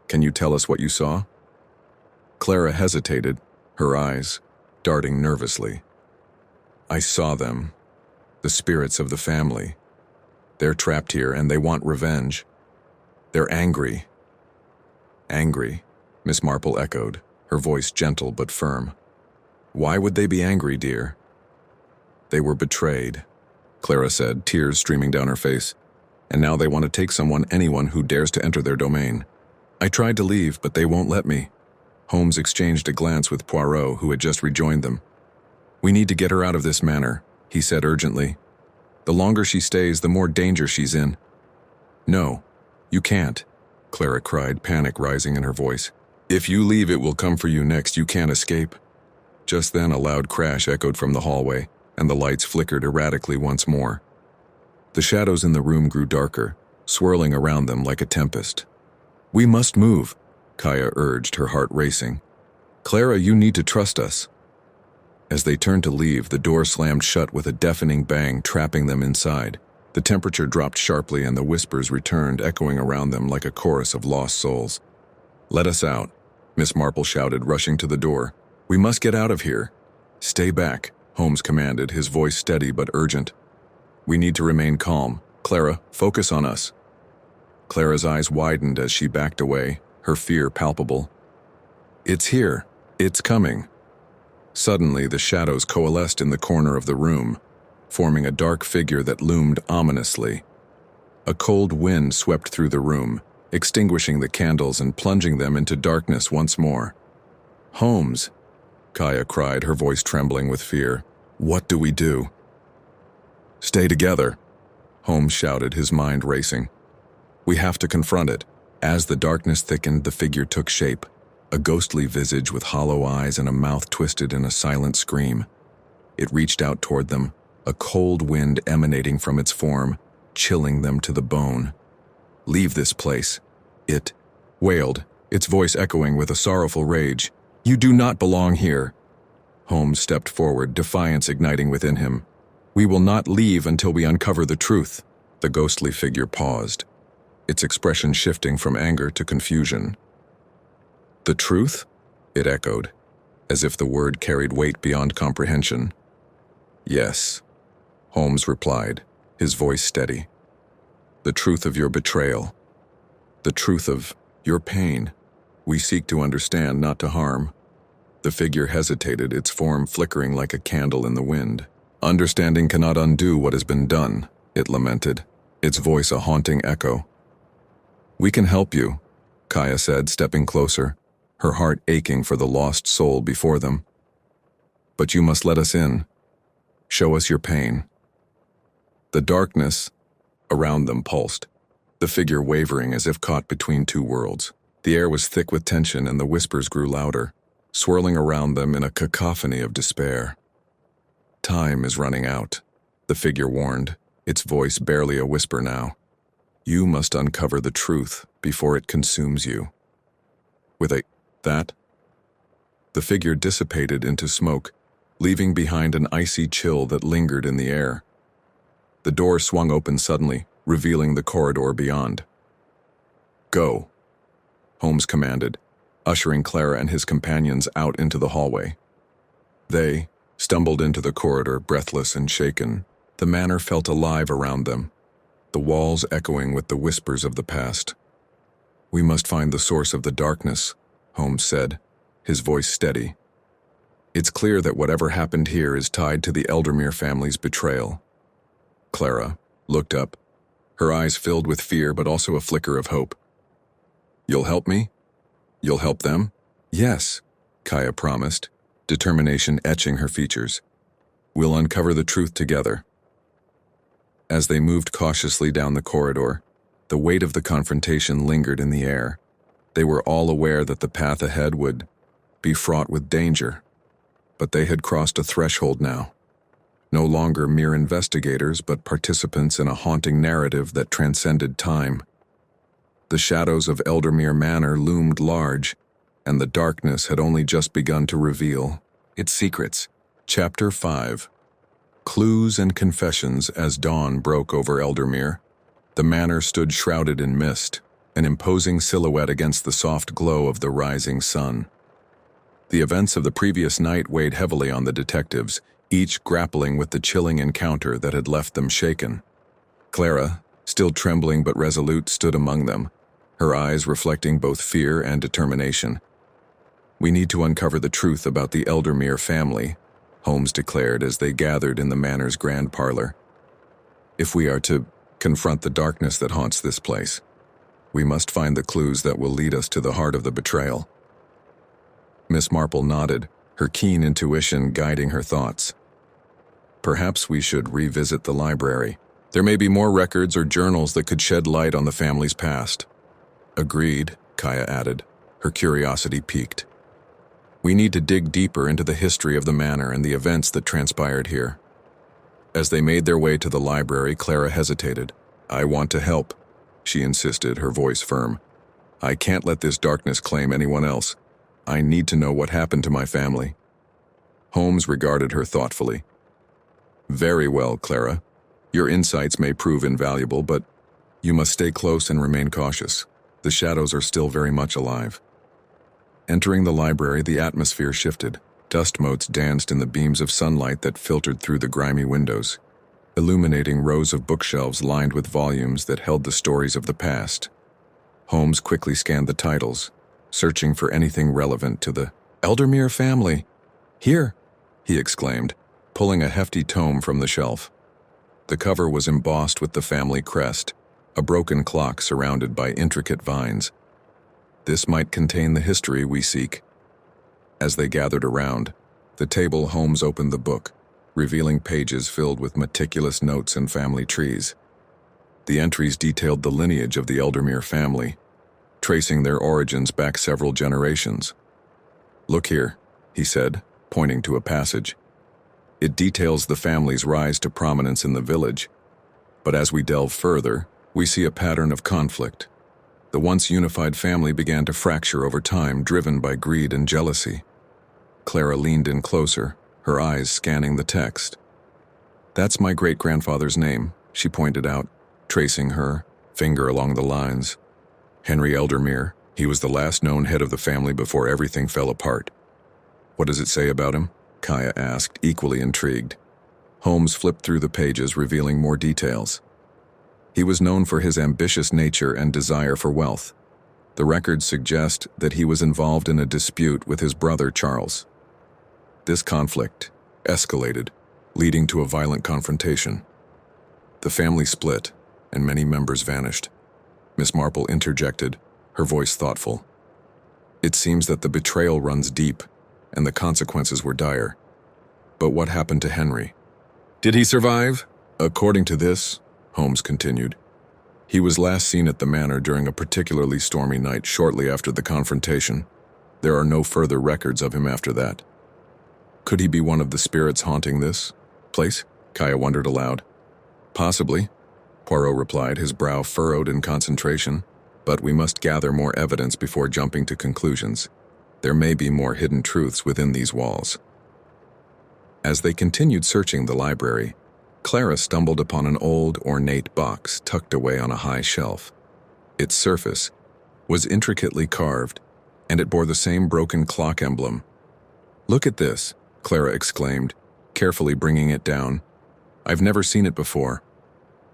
Can you tell us what you saw?" Clara hesitated, her eyes darting nervously. "I saw them. The spirits of the family. They're trapped here and they want revenge. They're angry." "Angry?" Miss Marple echoed, her voice gentle but firm. "Why would they be angry, dear?" "They were betrayed," Clara said, tears streaming down her face. "And now they want to take anyone who dares to enter their domain. I tried to leave, but they won't let me." Holmes exchanged a glance with Poirot, who had just rejoined them. "We need to get her out of this manor," he said urgently. "The longer she stays, the more danger she's in." "No, you can't," Clara cried, panic rising in her voice. "If you leave, it will come for you next. You can't escape." Just then a loud crash echoed from the hallway, and the lights flickered erratically once more. The shadows in the room grew darker, swirling around them like a tempest. "We must move," Kaya urged, her heart racing. "Clara, you need to trust us." As they turned to leave, the door slammed shut with a deafening bang, trapping them inside. The temperature dropped sharply and the whispers returned, echoing around them like a chorus of lost souls. "Let us out," Miss Marple shouted, rushing to the door. "We must get out of here." "Stay back," Holmes commanded, his voice steady but urgent. "We need to remain calm. Clara, focus on us." Clara's eyes widened as she backed away, her fear palpable. "It's here. It's coming." Suddenly, the shadows coalesced in the corner of the room, forming a dark figure that loomed ominously. A cold wind swept through the room, extinguishing the candles and plunging them into darkness once more. "Holmes," Kaya cried, her voice trembling with fear. "What do we do?" "Stay together," Holmes shouted, his mind racing. "We have to confront it." As the darkness thickened, the figure took shape, a ghostly visage with hollow eyes and a mouth twisted in a silent scream. It reached out toward them, a cold wind emanating from its form, chilling them to the bone. "Leave this place," it wailed, its voice echoing with a sorrowful rage. "You do not belong here." Holmes stepped forward, defiance igniting within him. "We will not leave until we uncover the truth." The ghostly figure paused, its expression shifting from anger to confusion. "The truth?" it echoed, as if the word carried weight beyond comprehension. "Yes," Holmes replied, his voice steady. "The truth of your betrayal. The truth of your pain. We seek to understand, not to harm." The figure hesitated, its form flickering like a candle in the wind. "Understanding cannot undo what has been done," it lamented, its voice a haunting echo. "We can help you," Kaya said, stepping closer, her heart aching for the lost soul before them. "But you must let us in. Show us your pain." The darkness around them pulsed, the figure wavering as if caught between two worlds. The air was thick with tension and the whispers grew louder, swirling around them in a cacophony of despair. "Time is running out," the figure warned, its voice barely a whisper now. "You must uncover the truth before it consumes you." With that, The figure dissipated into smoke, leaving behind an icy chill that lingered in the air. The door swung open suddenly, revealing the corridor beyond. "Go," Holmes commanded, ushering Clara and his companions out into the hallway. They stumbled into the corridor, breathless and shaken. The manor felt alive around them, the walls echoing with the whispers of the past. "We must find the source of the darkness," Holmes said, his voice steady. "It's clear that whatever happened here is tied to the Eldermere family's betrayal." Clara looked up, her eyes filled with fear but also a flicker of hope. "You'll help me? You'll help them?" "Yes," Kaya promised, determination etching her features. "We'll uncover the truth together." As they moved cautiously down the corridor, the weight of the confrontation lingered in the air. They were all aware that the path ahead would be fraught with danger, but they had crossed a threshold now. No longer mere investigators, but participants in a haunting narrative that transcended time. The shadows of Eldermere Manor loomed large, and the darkness had only just begun to reveal its secrets. Chapter 5. Clues and confessions. As dawn broke over Eldermere, the manor stood shrouded in mist, an imposing silhouette against the soft glow of the rising sun. The events of the previous night weighed heavily on the detectives, each grappling with the chilling encounter that had left them shaken. Clara, still trembling but resolute, stood among them, her eyes reflecting both fear and determination. "We need to uncover the truth about the Eldermere family," Holmes declared as they gathered in the manor's grand parlor. "If we are to confront the darkness that haunts this place, we must find the clues that will lead us to the heart of the betrayal." Miss Marple nodded, her keen intuition guiding her thoughts. "Perhaps we should revisit the library. There may be more records or journals that could shed light on the family's past." "Agreed," Kaya added, her curiosity piqued. "We need to dig deeper into the history of the manor and the events that transpired here." As they made their way to the library, Clara hesitated. "I want to help," she insisted, her voice firm. "I can't let this darkness claim anyone else. I need to know what happened to my family." Holmes regarded her thoughtfully. "Very well, Clara. Your insights may prove invaluable, but you must stay close and remain cautious. The shadows are still very much alive." Entering the library, the atmosphere shifted. Dust motes danced in the beams of sunlight that filtered through the grimy windows, illuminating rows of bookshelves lined with volumes that held the stories of the past. Holmes quickly scanned the titles, searching for anything relevant to the Eldermere family. "Here," he exclaimed, pulling a hefty tome from the shelf. The cover was embossed with the family crest, a broken clock surrounded by intricate vines. "This might contain the history we seek." As they gathered around the table, Holmes opened the book, revealing pages filled with meticulous notes and family trees. The entries detailed the lineage of the Eldermere family, tracing their origins back several generations. "Look here," he said, pointing to a passage. "It details the family's rise to prominence in the village. But as we delve further, we see a pattern of conflict. The once unified family began to fracture over time, driven by greed and jealousy." Clara leaned in closer, her eyes scanning the text. "That's my great-grandfather's name," she pointed out, tracing her finger along the lines. "Henry Eldermere. He was the last known head of the family before everything fell apart." "What does it say about him?" Kaya asked, equally intrigued. Holmes flipped through the pages, revealing more details. He was known for his ambitious nature and desire for wealth. The records suggest that he was involved in a dispute with his brother Charles. This conflict escalated, leading to a violent confrontation. The family split, and many members vanished. Miss Marple interjected, her voice thoughtful. "It seems that the betrayal runs deep, and the consequences were dire. But what happened to Henry? Did he survive?" "According to this," Holmes continued, "he was last seen at the manor during a particularly stormy night shortly after the confrontation. There are no further records of him after that." "Could he be one of the spirits haunting this place?" Kaya wondered aloud. "Possibly," Poirot replied, his brow furrowed in concentration. "But we must gather more evidence before jumping to conclusions. There may be more hidden truths within these walls. As they continued searching the library, Clara stumbled upon an old, ornate box tucked away on a high shelf. Its surface was intricately carved, and it bore the same broken clock emblem. "Look at this," Clara exclaimed, carefully bringing it down. "I've never seen it before."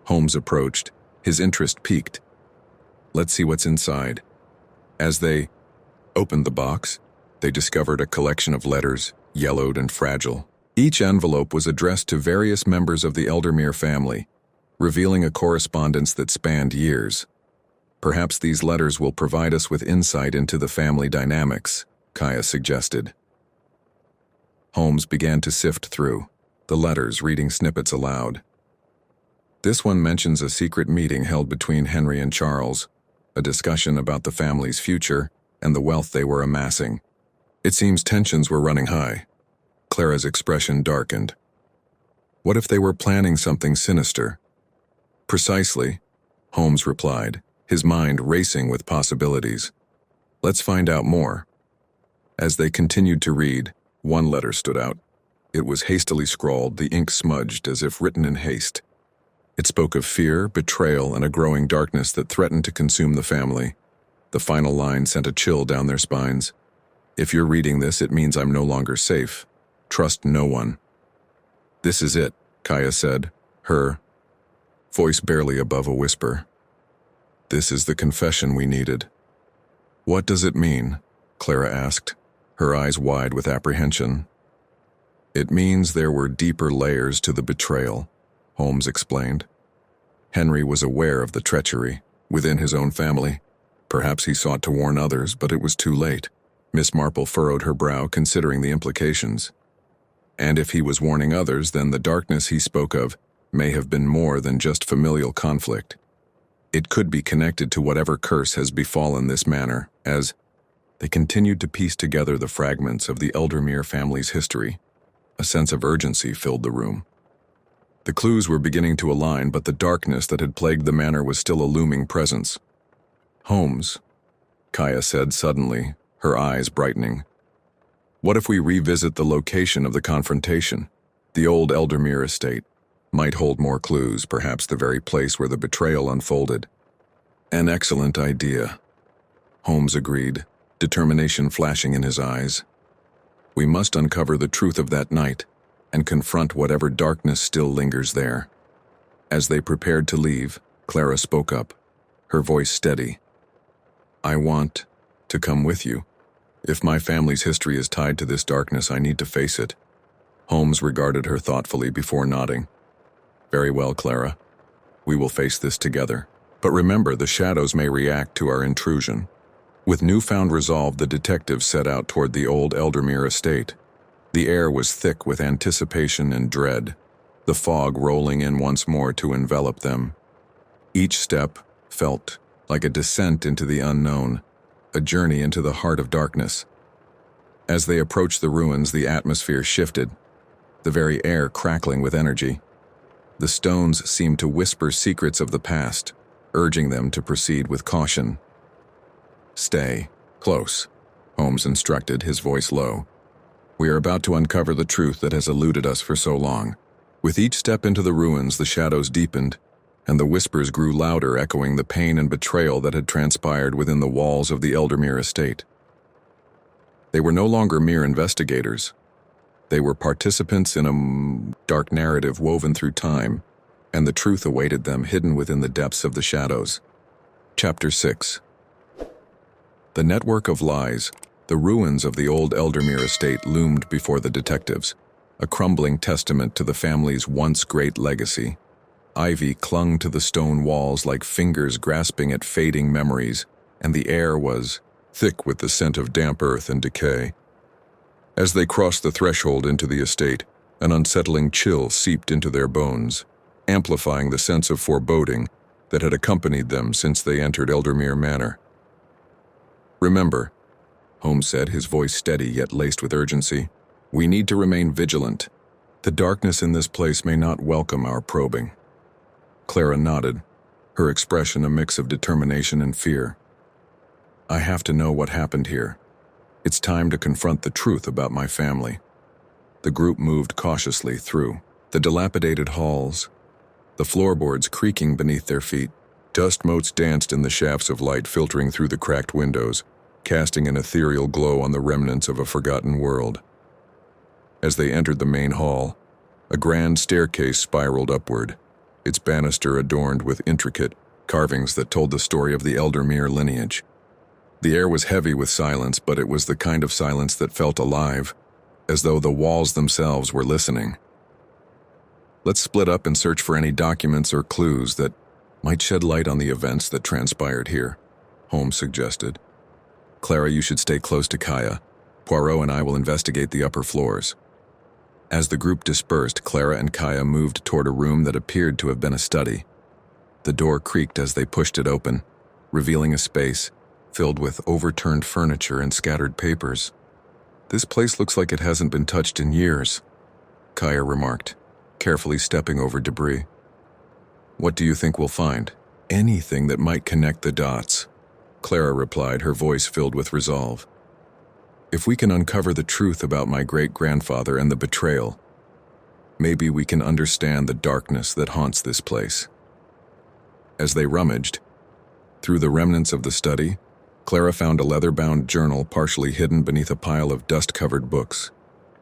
Holmes approached, his interest piqued. "Let's see what's inside." As they opened the box, they discovered a collection of letters, yellowed and fragile. Each envelope was addressed to various members of the Eldermere family, revealing a correspondence that spanned years. "Perhaps these letters will provide us with insight into the family dynamics," Kaya suggested. Holmes began to sift through the letters, reading snippets aloud. This one mentions a secret meeting held between Henry and Charles, a discussion about the family's future and the wealth they were amassing. It seems tensions were running high. Clara's expression darkened. What if they were planning something sinister? Precisely, Holmes replied, his mind racing with possibilities. Let's find out more. As they continued to read, one letter stood out. It was hastily scrawled, the ink smudged as if written in haste. It spoke of fear, betrayal, and a growing darkness that threatened to consume the family. The final line sent a chill down their spines. "If you're reading this, it means I'm no longer safe. Trust no one." "This is it," Kaya said, her voice barely above a whisper. "This is the confession we needed." "What does it mean?" Clara asked, her eyes wide with apprehension. "It means there were deeper layers to the betrayal," Holmes explained. Henry was aware of the treachery within his own family. Perhaps he sought to warn others, but it was too late. Miss Marple furrowed her brow, considering the implications. And if he was warning others, then the darkness he spoke of may have been more than just familial conflict. It could be connected to whatever curse has befallen this manor. As they continued to piece together the fragments of the Eldermere family's history, a sense of urgency filled the room. The clues were beginning to align, but the darkness that had plagued the manor was still a looming presence. "Holmes," Kaya said suddenly, her eyes brightening. "What if we revisit the location of the confrontation? The old Eldermere estate might hold more clues, perhaps the very place where the betrayal unfolded." "An excellent idea," Holmes agreed, determination flashing in his eyes. "We must uncover the truth of that night and confront whatever darkness still lingers there." As they prepared to leave, Clara spoke up, her voice steady. "I want to come with you. If my family's history is tied to this darkness, I need to face it." Holmes regarded her thoughtfully before nodding. "Very well, Clara. We will face this together. But remember, the shadows may react to our intrusion." With newfound resolve, the detectives set out toward the old Eldermere estate. The air was thick with anticipation and dread, the fog rolling in once more to envelop them. Each step felt like a descent into the unknown, a journey into the heart of darkness. As they approached the ruins, the atmosphere shifted, the very air crackling with energy. The stones seemed to whisper secrets of the past, urging them to proceed with caution. "Stay close," Holmes instructed, his voice low. "We are about to uncover the truth that has eluded us for so long." With each step into the ruins, the shadows deepened, and the whispers grew louder, echoing the pain and betrayal that had transpired within the walls of the Eldermere estate. They were no longer mere investigators. They were participants in a dark narrative woven through time, and the truth awaited them, hidden within the depths of the shadows. Chapter 6. The network of lies. The ruins of the old Eldermere estate loomed before the detectives, a crumbling testament to the family's once great legacy. Ivy clung to the stone walls like fingers grasping at fading memories, and the air was thick with the scent of damp earth and decay. As they crossed the threshold into the estate, an unsettling chill seeped into their bones, amplifying the sense of foreboding that had accompanied them since they entered Eldermere Manor. "Remember," Holmes said, his voice steady yet laced with urgency, "we need to remain vigilant. The darkness in this place may not welcome our probing." Clara nodded, her expression a mix of determination and fear. "I have to know what happened here." It's time to confront the truth about my family. The group moved cautiously through the dilapidated halls, the floorboards creaking beneath their feet. Dust motes danced in the shafts of light filtering through the cracked windows, casting an ethereal glow on the remnants of a forgotten world. As they entered the main hall, a grand staircase spiraled upward, its banister adorned with intricate carvings that told the story of the Eldermere lineage. The air was heavy with silence, but it was the kind of silence that felt alive, as though the walls themselves were listening. Let's split up and search for any documents or clues that might shed light on the events that transpired here, Holmes suggested. Clara, you should stay close to Kaya. Poirot and I will investigate the upper floors. As the group dispersed, Clara and Kaya moved toward a room that appeared to have been a study. The door creaked as they pushed it open, revealing a space filled with overturned furniture and scattered papers. This place looks like it hasn't been touched in years, Kaya remarked, carefully stepping over debris. What do you think we'll find? Anything that might connect the dots, Clara replied, her voice filled with resolve. If we can uncover the truth about my great-grandfather and the betrayal, maybe we can understand the darkness that haunts this place. As they rummaged through the remnants of the study, Clara found a leather-bound journal partially hidden beneath a pile of dust-covered books.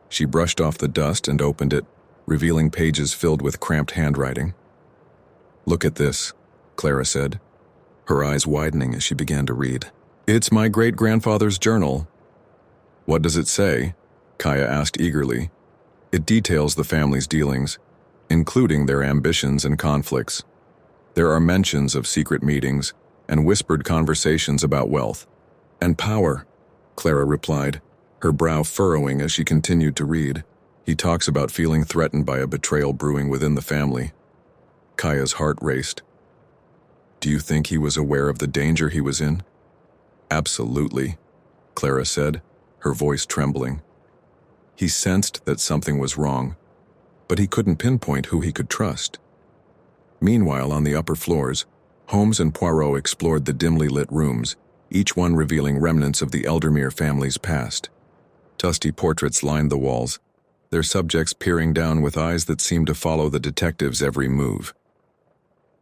She brushed off the dust and opened it, revealing pages filled with cramped handwriting. Look at this, Clara said, her eyes widening as she began to read. It's my great-grandfather's journal. What does it say? Kaya asked eagerly. It details the family's dealings, including their ambitions and conflicts. There are mentions of secret meetings and whispered conversations about wealth and power, Clara replied, her brow furrowing as she continued to read. He talks about feeling threatened by a betrayal brewing within the family. Kaya's heart raced. Do you think he was aware of the danger he was in? Absolutely, Clara said, her voice trembling. He sensed that something was wrong, but he couldn't pinpoint who he could trust. Meanwhile, on the upper floors, Holmes and Poirot explored the dimly lit rooms, each one revealing remnants of the Eldermere family's past. Dusty portraits lined the walls, their subjects peering down with eyes that seemed to follow the detective's every move.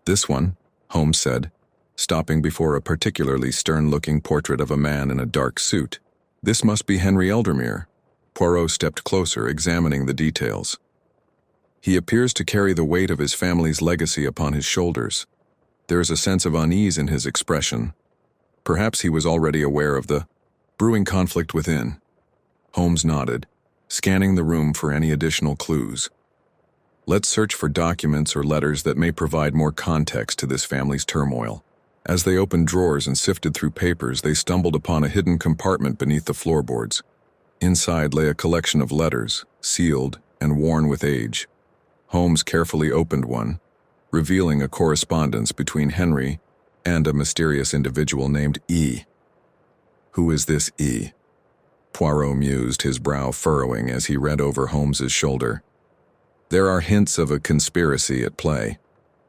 This one, Holmes said, stopping before a particularly stern-looking portrait of a man in a dark suit. This must be Henry Eldermere. Poirot stepped closer, examining the details. He appears to carry the weight of his family's legacy upon his shoulders. There is a sense of unease in his expression. Perhaps he was already aware of the brewing conflict within. Holmes nodded, scanning the room for any additional clues. Let's search for documents or letters that may provide more context to this family's turmoil. As they opened drawers and sifted through papers, they stumbled upon a hidden compartment beneath the floorboards. Inside lay a collection of letters, sealed and worn with age. Holmes carefully opened one, revealing a correspondence between Henry and a mysterious individual named E. Who is this E? Poirot mused, his brow furrowing as he read over Holmes's shoulder. There are hints of a conspiracy at play.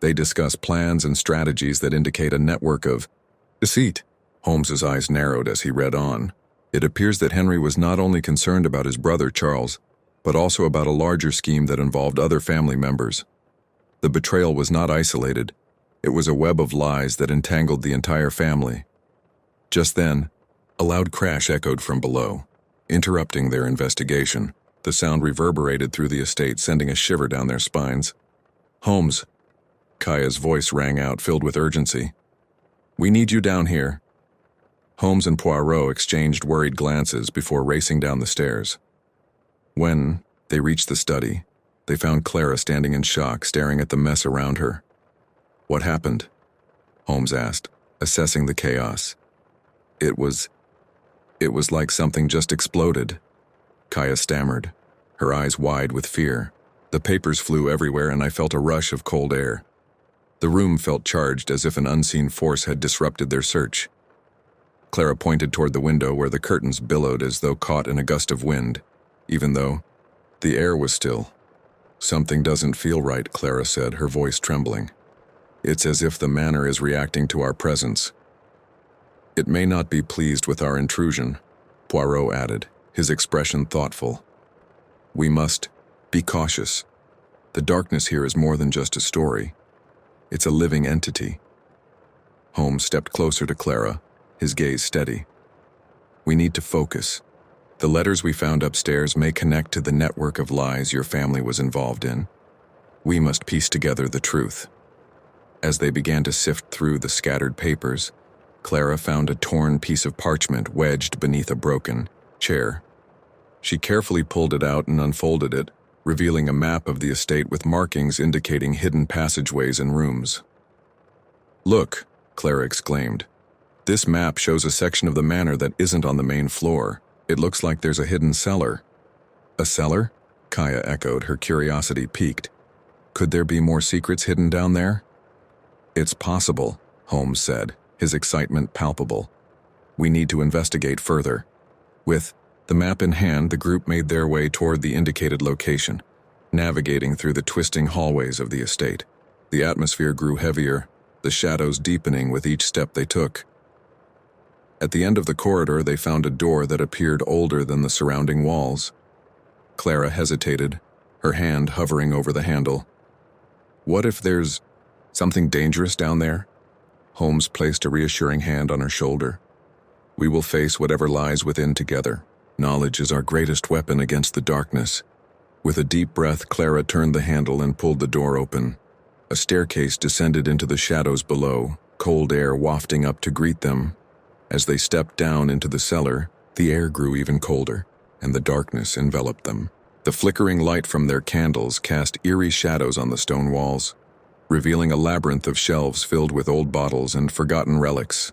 They discuss plans and strategies that indicate a network of deceit. Holmes's eyes narrowed as he read on. It appears that Henry was not only concerned about his brother Charles, but also about a larger scheme that involved other family members. The betrayal was not isolated. It was a web of lies that entangled the entire family. Just then, a loud crash echoed from below, interrupting their investigation. The sound reverberated through the estate, sending a shiver down their spines. Holmes, Kaya's voice rang out, filled with urgency. We need you down here. Holmes and Poirot exchanged worried glances before racing down the stairs. When they reached the study, they found Clara standing in shock, staring at the mess around her. What happened? Holmes asked, assessing the chaos. It was like something just exploded, Kaya stammered, her eyes wide with fear. The papers flew everywhere and I felt a rush of cold air. The room felt charged, as if an unseen force had disrupted their search. Clara pointed toward the window where the curtains billowed as though caught in a gust of wind, even though the air was still. Something doesn't feel right, Clara said, her voice trembling. It's as if the manor is reacting to our presence. It may not be pleased with our intrusion. Poirot added, his expression thoughtful. We must be cautious. The darkness here is more than just a story. It's a living entity. Holmes stepped closer to Clara, his gaze steady. We need to focus. The letters we found upstairs may connect to the network of lies your family was involved in. We must piece together the truth. As they began to sift through the scattered papers, Clara found a torn piece of parchment wedged beneath a broken chair. She carefully pulled it out and unfolded it, revealing a map of the estate with markings indicating hidden passageways and rooms. Look, Clara exclaimed. This map shows a section of the manor that isn't on the main floor. It looks like there's a hidden cellar. A cellar? Kaya echoed, her curiosity piqued. Could there be more secrets hidden down there? It's possible, Holmes said, his excitement palpable. We need to investigate further. With the map in hand, the group made their way toward the indicated location, navigating through the twisting hallways of the estate. The atmosphere grew heavier, the shadows deepening with each step they took. At the end of the corridor, they found a door that appeared older than the surrounding walls. Clara hesitated, her hand hovering over the handle. What if there's something dangerous down there? Holmes placed a reassuring hand on her shoulder. We will face whatever lies within together. Knowledge is our greatest weapon against the darkness. With a deep breath, Clara turned the handle and pulled the door open. A staircase descended into the shadows below, cold air wafting up to greet them. As they stepped down into the cellar, the air grew even colder, and the darkness enveloped them. The flickering light from their candles cast eerie shadows on the stone walls, revealing a labyrinth of shelves filled with old bottles and forgotten relics.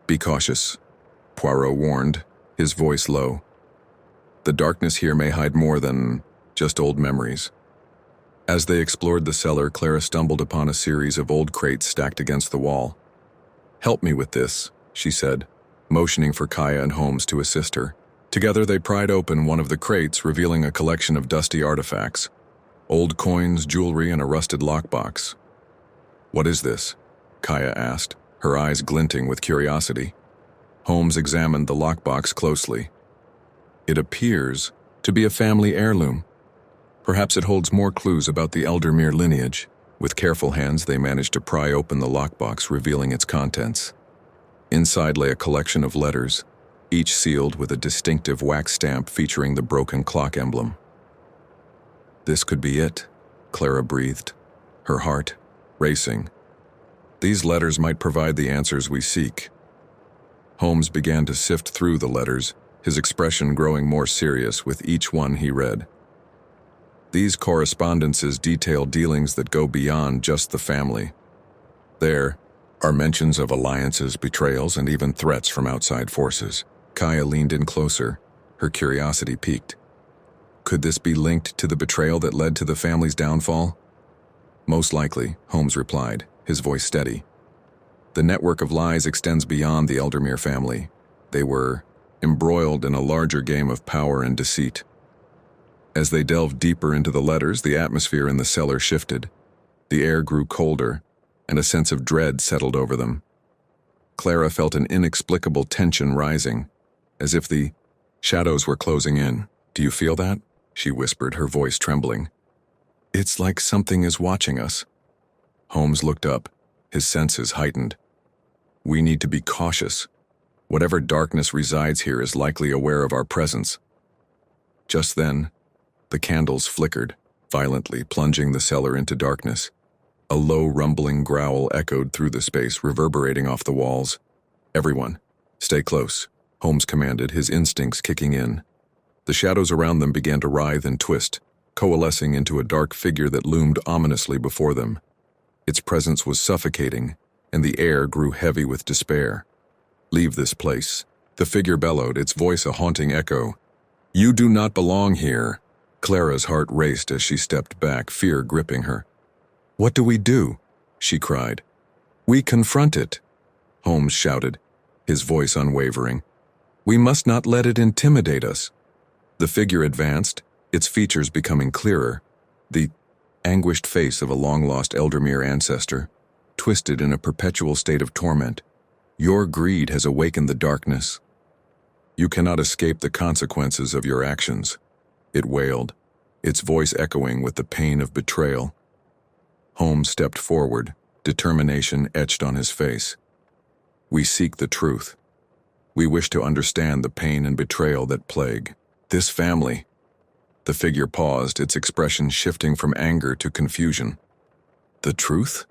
Be cautious, Poirot warned, his voice low. The darkness here may hide more than just old memories. As they explored the cellar, Clara stumbled upon a series of old crates stacked against the wall. Help me with this, she said, motioning for Kaya and Holmes to assist her. Together they pried open one of the crates, revealing a collection of dusty artifacts. Old coins, jewelry, and a rusted lockbox. What is this? Kaya asked, her eyes glinting with curiosity. Holmes examined the lockbox closely. It appears to be a family heirloom. Perhaps it holds more clues about the Eldermere lineage. With careful hands, they managed to pry open the lockbox, revealing its contents. Inside lay a collection of letters, each sealed with a distinctive wax stamp featuring the broken clock emblem. This could be it, Clara breathed, her heart racing. These letters might provide the answers we seek. Holmes began to sift through the letters, his expression growing more serious with each one he read. These correspondences detail dealings that go beyond just the family. There are mentions of alliances, betrayals, and even threats from outside forces. Kaya leaned in closer, her curiosity piqued. Could this be linked to the betrayal that led to the family's downfall? Most likely, Holmes replied, his voice steady. The network of lies extends beyond the Eldermere family. They were embroiled in a larger game of power and deceit. As they delved deeper into the letters, the atmosphere in the cellar shifted. The air grew colder, and a sense of dread settled over them. Clara felt an inexplicable tension rising, as if the shadows were closing in. Do you feel that? She whispered, her voice trembling. It's like something is watching us. Holmes looked up, his senses heightened. We need to be cautious. Whatever darkness resides here is likely aware of our presence. Just then, the candles flickered, violently plunging the cellar into darkness. A low rumbling growl echoed through the space, reverberating off the walls. Everyone, stay close, Holmes commanded, his instincts kicking in. The shadows around them began to writhe and twist, coalescing into a dark figure that loomed ominously before them. Its presence was suffocating, and the air grew heavy with despair. Leave this place, the figure bellowed, its voice a haunting echo. You do not belong here. Clara's heart raced as she stepped back, fear gripping her. What do we do? She cried. We confront it, Holmes shouted, his voice unwavering. We must not let it intimidate us. The figure advanced, its features becoming clearer. The anguished face of a long-lost Eldermere ancestor, twisted in a perpetual state of torment. Your greed has awakened the darkness. You cannot escape the consequences of your actions, it wailed, its voice echoing with the pain of betrayal. Holmes stepped forward, determination etched on his face. We seek the truth. We wish to understand the pain and betrayal that plague this family. The figure paused, its expression shifting from anger to confusion. The truth?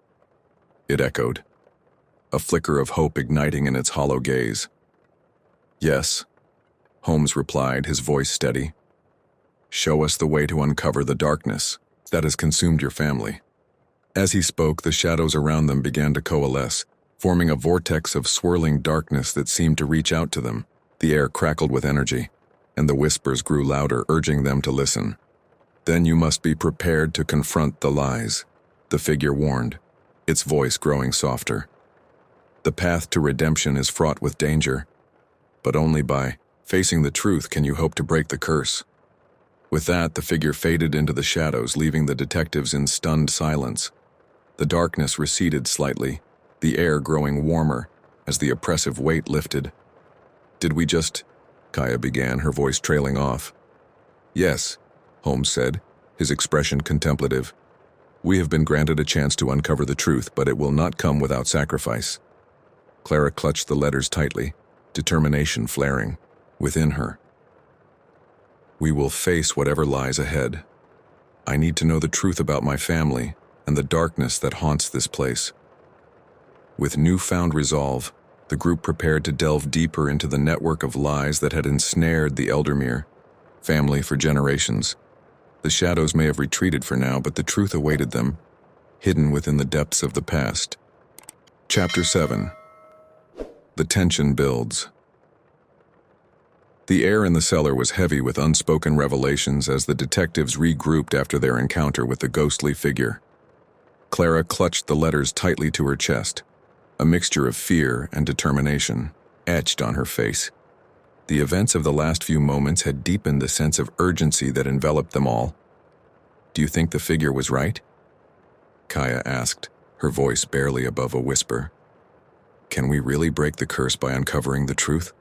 It echoed, a flicker of hope igniting in its hollow gaze. Yes, Holmes replied, his voice steady. Show us the way to uncover the darkness that has consumed your family. As he spoke, the shadows around them began to coalesce, forming a vortex of swirling darkness that seemed to reach out to them. The air crackled with energy, and the whispers grew louder, urging them to listen. Then you must be prepared to confront the lies, the figure warned, its voice growing softer. The path to redemption is fraught with danger, but only by facing the truth can you hope to break the curse. With that, the figure faded into the shadows, leaving the detectives in stunned silence. The darkness receded slightly, the air growing warmer as the oppressive weight lifted. Did we just... Kaya began, her voice trailing off. Yes, Holmes said, his expression contemplative. We have been granted a chance to uncover the truth, but it will not come without sacrifice. Clara clutched the letters tightly, determination flaring within her. We will face whatever lies ahead. I need to know the truth about my family and the darkness that haunts this place. With newfound resolve, the group prepared to delve deeper into the network of lies that had ensnared the Eldermere family for generations. The shadows may have retreated for now, but the truth awaited them, hidden within the depths of the past. Chapter 7. The tension builds. The air in the cellar was heavy with unspoken revelations as the detectives regrouped after their encounter with the ghostly figure. Clara clutched the letters tightly to her chest, a mixture of fear and determination etched on her face. The events of the last few moments had deepened the sense of urgency that enveloped them all. Do you think the figure was right? Kaya asked, her voice barely above a whisper. Can we really break the curse by uncovering the truth?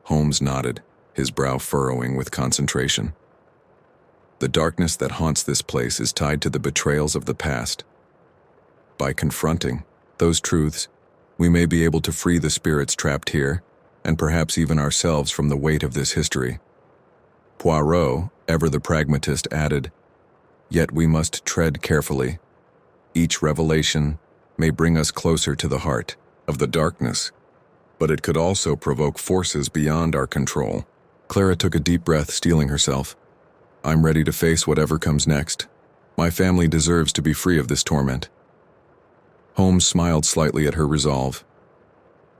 Holmes nodded, his brow furrowing with concentration. The darkness that haunts this place is tied to the betrayals of the past. By confronting those truths, we may be able to free the spirits trapped here, and perhaps even ourselves from the weight of this history. Poirot, ever the pragmatist, added, Yet we must tread carefully. Each revelation may bring us closer to the heart of the darkness, but it could also provoke forces beyond our control. Clara took a deep breath, steeling herself. I'm ready to face whatever comes next. My family deserves to be free of this torment. Holmes smiled slightly at her resolve.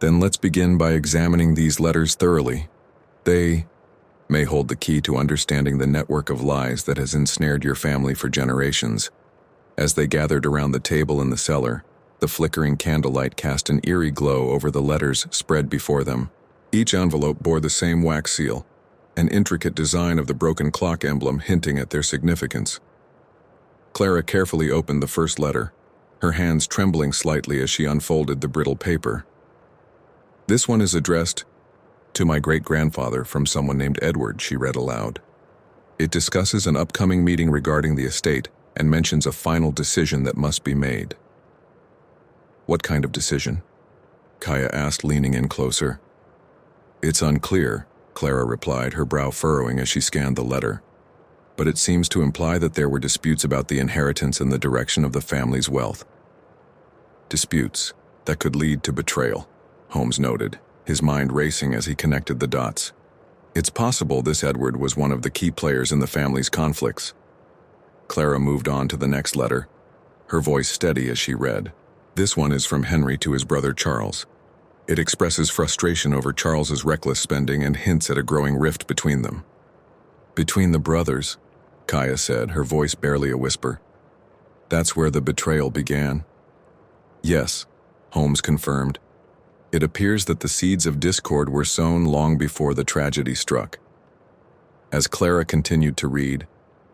Then let's begin by examining these letters thoroughly. They may hold the key to understanding the network of lies that has ensnared your family for generations. As they gathered around the table in the cellar, the flickering candlelight cast an eerie glow over the letters spread before them. Each envelope bore the same wax seal, an intricate design of the broken clock emblem hinting at their significance. Clara carefully opened the first letter, her hands trembling slightly as she unfolded the brittle paper. This one is addressed to my great-grandfather from someone named Edward, she read aloud. It discusses an upcoming meeting regarding the estate and mentions a final decision that must be made. What kind of decision? Kaya asked, leaning in closer. It's unclear, Clara replied, her brow furrowing as she scanned the letter. But it seems to imply that there were disputes about the inheritance and the direction of the family's wealth. Disputes that could lead to betrayal, Holmes noted, his mind racing as he connected the dots. It's possible this Edward was one of the key players in the family's conflicts. Clara moved on to the next letter, her voice steady as she read. This one is from Henry to his brother Charles. It expresses frustration over Charles's reckless spending and hints at a growing rift between them. Between the brothers, Kaya said, her voice barely a whisper. That's where the betrayal began. Yes, Holmes confirmed. It appears that the seeds of discord were sown long before the tragedy struck. As Clara continued to read,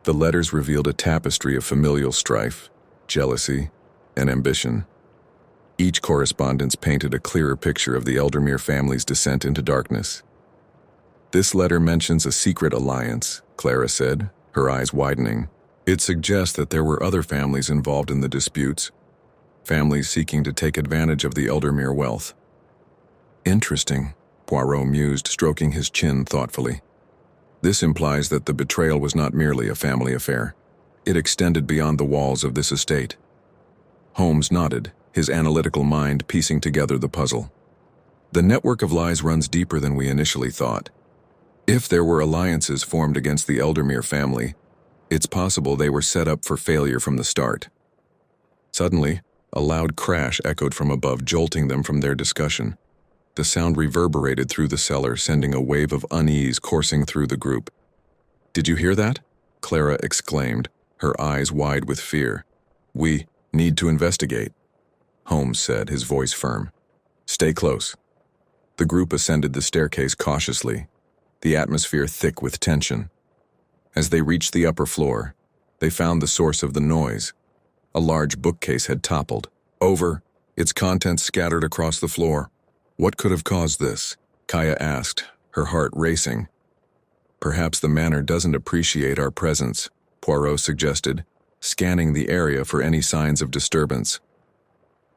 the letters revealed a tapestry of familial strife, jealousy, and ambition. Each correspondence painted a clearer picture of the Eldermere family's descent into darkness. This letter mentions a secret alliance, Clara said, her eyes widening. It suggests that there were other families involved in the disputes, families seeking to take advantage of the Eldermere wealth. Interesting, Poirot mused, stroking his chin thoughtfully. This implies that the betrayal was not merely a family affair. It extended beyond the walls of this estate. Holmes nodded, his analytical mind piecing together the puzzle. The network of lies runs deeper than we initially thought. If there were alliances formed against the Eldermere family, it's possible they were set up for failure from the start. Suddenly, a loud crash echoed from above, jolting them from their discussion. The sound reverberated through the cellar, sending a wave of unease coursing through the group. "Did you hear that?" Clara exclaimed, her eyes wide with fear. "We need to investigate," Holmes said, his voice firm. "Stay close." The group ascended the staircase cautiously, the atmosphere thick with tension. As they reached the upper floor, they found the source of the noise. A large bookcase had toppled over, its contents scattered across the floor. "What could have caused this?" Kaya asked, her heart racing. "Perhaps the manor doesn't appreciate our presence," Poirot suggested, scanning the area for any signs of disturbance.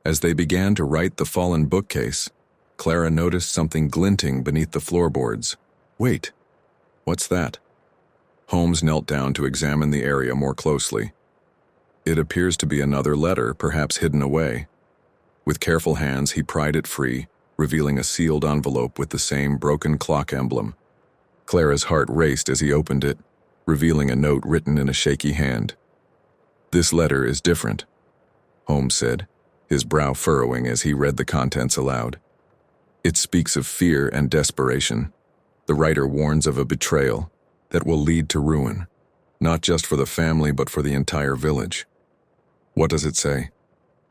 As they began to right the fallen bookcase, Clara noticed something glinting beneath the floorboards. "Wait, what's that?" Holmes knelt down to examine the area more closely. It appears to be another letter, perhaps hidden away. With careful hands, he pried it free, revealing a sealed envelope with the same broken clock emblem. Clara's heart raced as he opened it, revealing a note written in a shaky hand. "This letter is different," Holmes said, his brow furrowing as he read the contents aloud. "It speaks of fear and desperation. The writer warns of a betrayal that will lead to ruin, not just for the family but for the entire village." "What does it say?"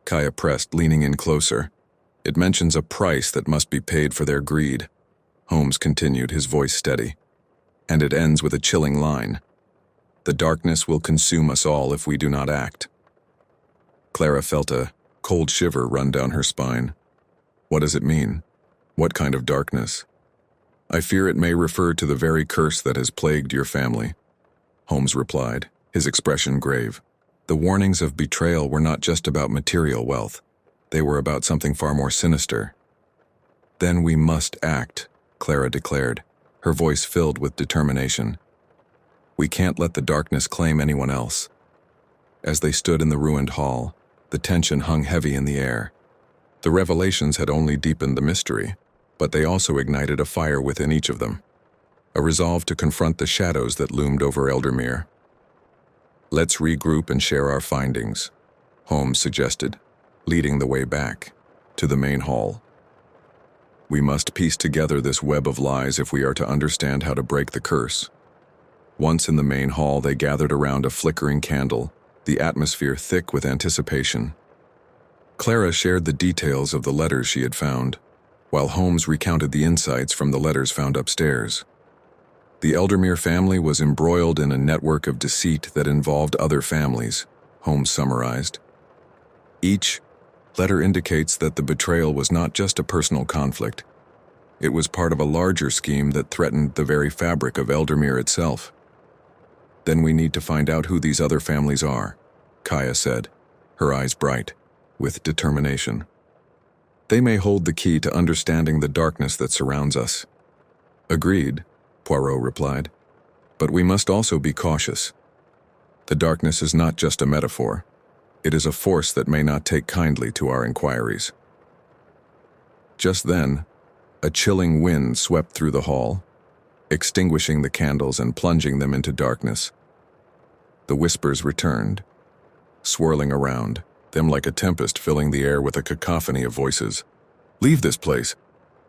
Kaya pressed, leaning in closer. "It mentions a price that must be paid for their greed," Holmes continued, his voice steady. "And it ends with a chilling line. The darkness will consume us all if we do not act." Clara felt a cold shiver run down her spine. "What does it mean? What kind of darkness?" "I fear it may refer to the very curse that has plagued your family," Holmes replied, his expression grave. The warnings of betrayal were not just about material wealth. They were about something far more sinister. "Then we must act," Clara declared, her voice filled with determination. "We can't let the darkness claim anyone else." As they stood in the ruined hall, the tension hung heavy in the air. The revelations had only deepened the mystery, but they also ignited a fire within each of them, a resolve to confront the shadows that loomed over Eldermere. "Let's regroup and share our findings," Holmes suggested, leading the way back to the main hall. "We must piece together this web of lies if we are to understand how to break the curse." Once in the main hall, they gathered around a flickering candle, the atmosphere thick with anticipation. Clara shared the details of the letters she had found, while Holmes recounted the insights from the letters found upstairs. The Eldermere family was embroiled in a network of deceit that involved other families, Holmes summarized. Each letter indicates that the betrayal was not just a personal conflict. It was part of a larger scheme that threatened the very fabric of Eldermere itself. "Then we need to find out who these other families are," Kaya said, her eyes bright with determination. "They may hold the key to understanding the darkness that surrounds us." "Agreed," Poirot replied. "But we must also be cautious. The darkness is not just a metaphor. It is a force that may not take kindly to our inquiries." Just then, a chilling wind swept through the hall, extinguishing the candles and plunging them into darkness. The whispers returned, swirling around, them like a tempest filling the air with a cacophony of voices. "Leave this place,"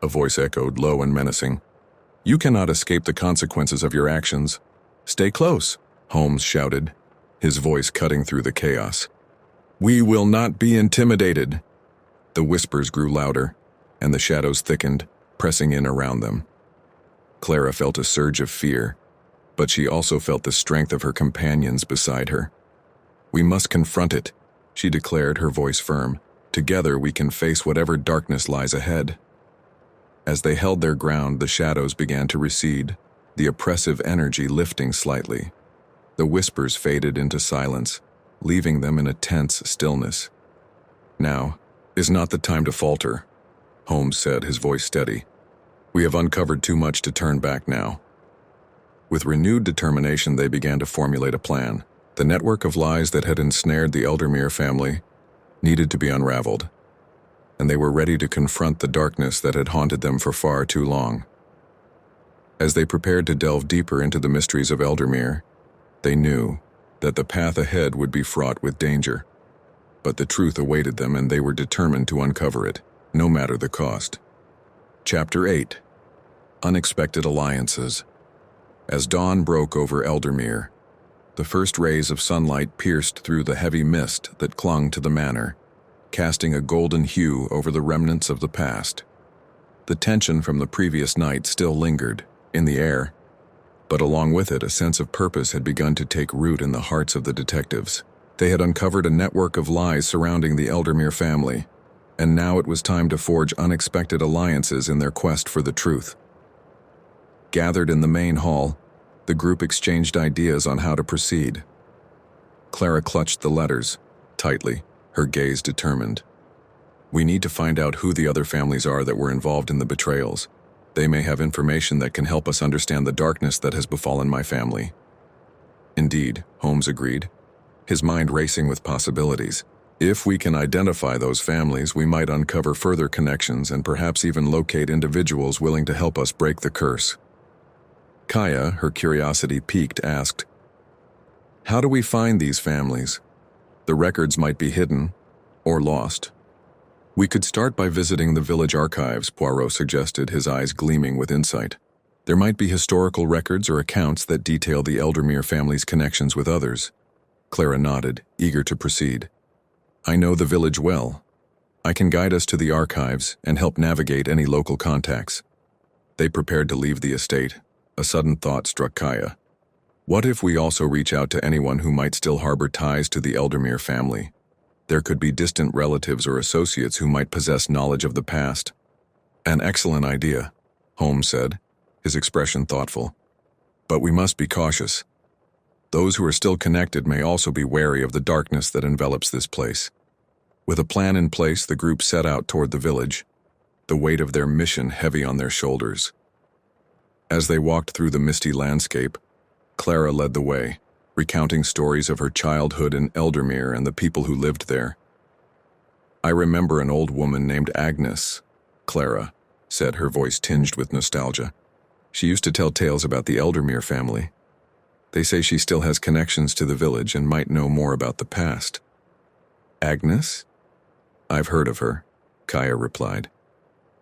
a voice echoed, low and menacing. "You cannot escape the consequences of your actions." "Stay close," Holmes shouted, his voice cutting through the chaos. "We will not be intimidated." The whispers grew louder, and the shadows thickened, pressing in around them. Clara felt a surge of fear, but she also felt the strength of her companions beside her. "We must confront it," she declared, her voice firm. "Together we can face whatever darkness lies ahead." As they held their ground, the shadows began to recede, the oppressive energy lifting slightly. The whispers faded into silence, leaving them in a tense stillness. "Now is not the time to falter," Holmes said, his voice steady. "We have uncovered too much to turn back now." With renewed determination, they began to formulate a plan. The network of lies that had ensnared the Eldermere family needed to be unraveled, and they were ready to confront the darkness that had haunted them for far too long. As they prepared to delve deeper into the mysteries of Eldermere, they knew that the path ahead would be fraught with danger. But the truth awaited them, and they were determined to uncover it, no matter the cost. Chapter 8. Unexpected Alliances. As dawn broke over Eldermere, the first rays of sunlight pierced through the heavy mist that clung to the manor, casting a golden hue over the remnants of the past. The tension from the previous night still lingered in the air, but along with it, a sense of purpose had begun to take root in the hearts of the detectives. They had uncovered a network of lies surrounding the Eldermere family, and now it was time to forge unexpected alliances in their quest for the truth. Gathered in the main hall, the group exchanged ideas on how to proceed. Clara clutched the letters tightly, her gaze determined. "We need to find out who the other families are that were involved in the betrayals. They may have information that can help us understand the darkness that has befallen my family." "Indeed," Holmes agreed, his mind racing with possibilities. "If we can identify those families, we might uncover further connections and perhaps even locate individuals willing to help us break the curse." Kaya, her curiosity piqued, asked, "How do we find these families? The records might be hidden or lost." "We could start by visiting the village archives," Poirot suggested, his eyes gleaming with insight. "There might be historical records or accounts that detail the Eldermere family's connections with others." Clara nodded, eager to proceed. "I know the village well. I can guide us to the archives and help navigate any local contacts." They prepared to leave the estate. A sudden thought struck Kaya. What if we also reach out to anyone who might still harbor ties to the Eldermere family? There could be distant relatives or associates who might possess knowledge of the past. "An excellent idea," Holmes said, his expression thoughtful. "But we must be cautious. Those who are still connected may also be wary of the darkness that envelops this place." With a plan in place, the group set out toward the village, the weight of their mission heavy on their shoulders. As they walked through the misty landscape, Clara led the way, recounting stories of her childhood in Eldermere and the people who lived there. "I remember an old woman named Agnes," Clara said, her voice tinged with nostalgia. "She used to tell tales about the Eldermere family. They say she still has connections to the village and might know more about the past." "Agnes?" "I've heard of her," Kaya replied.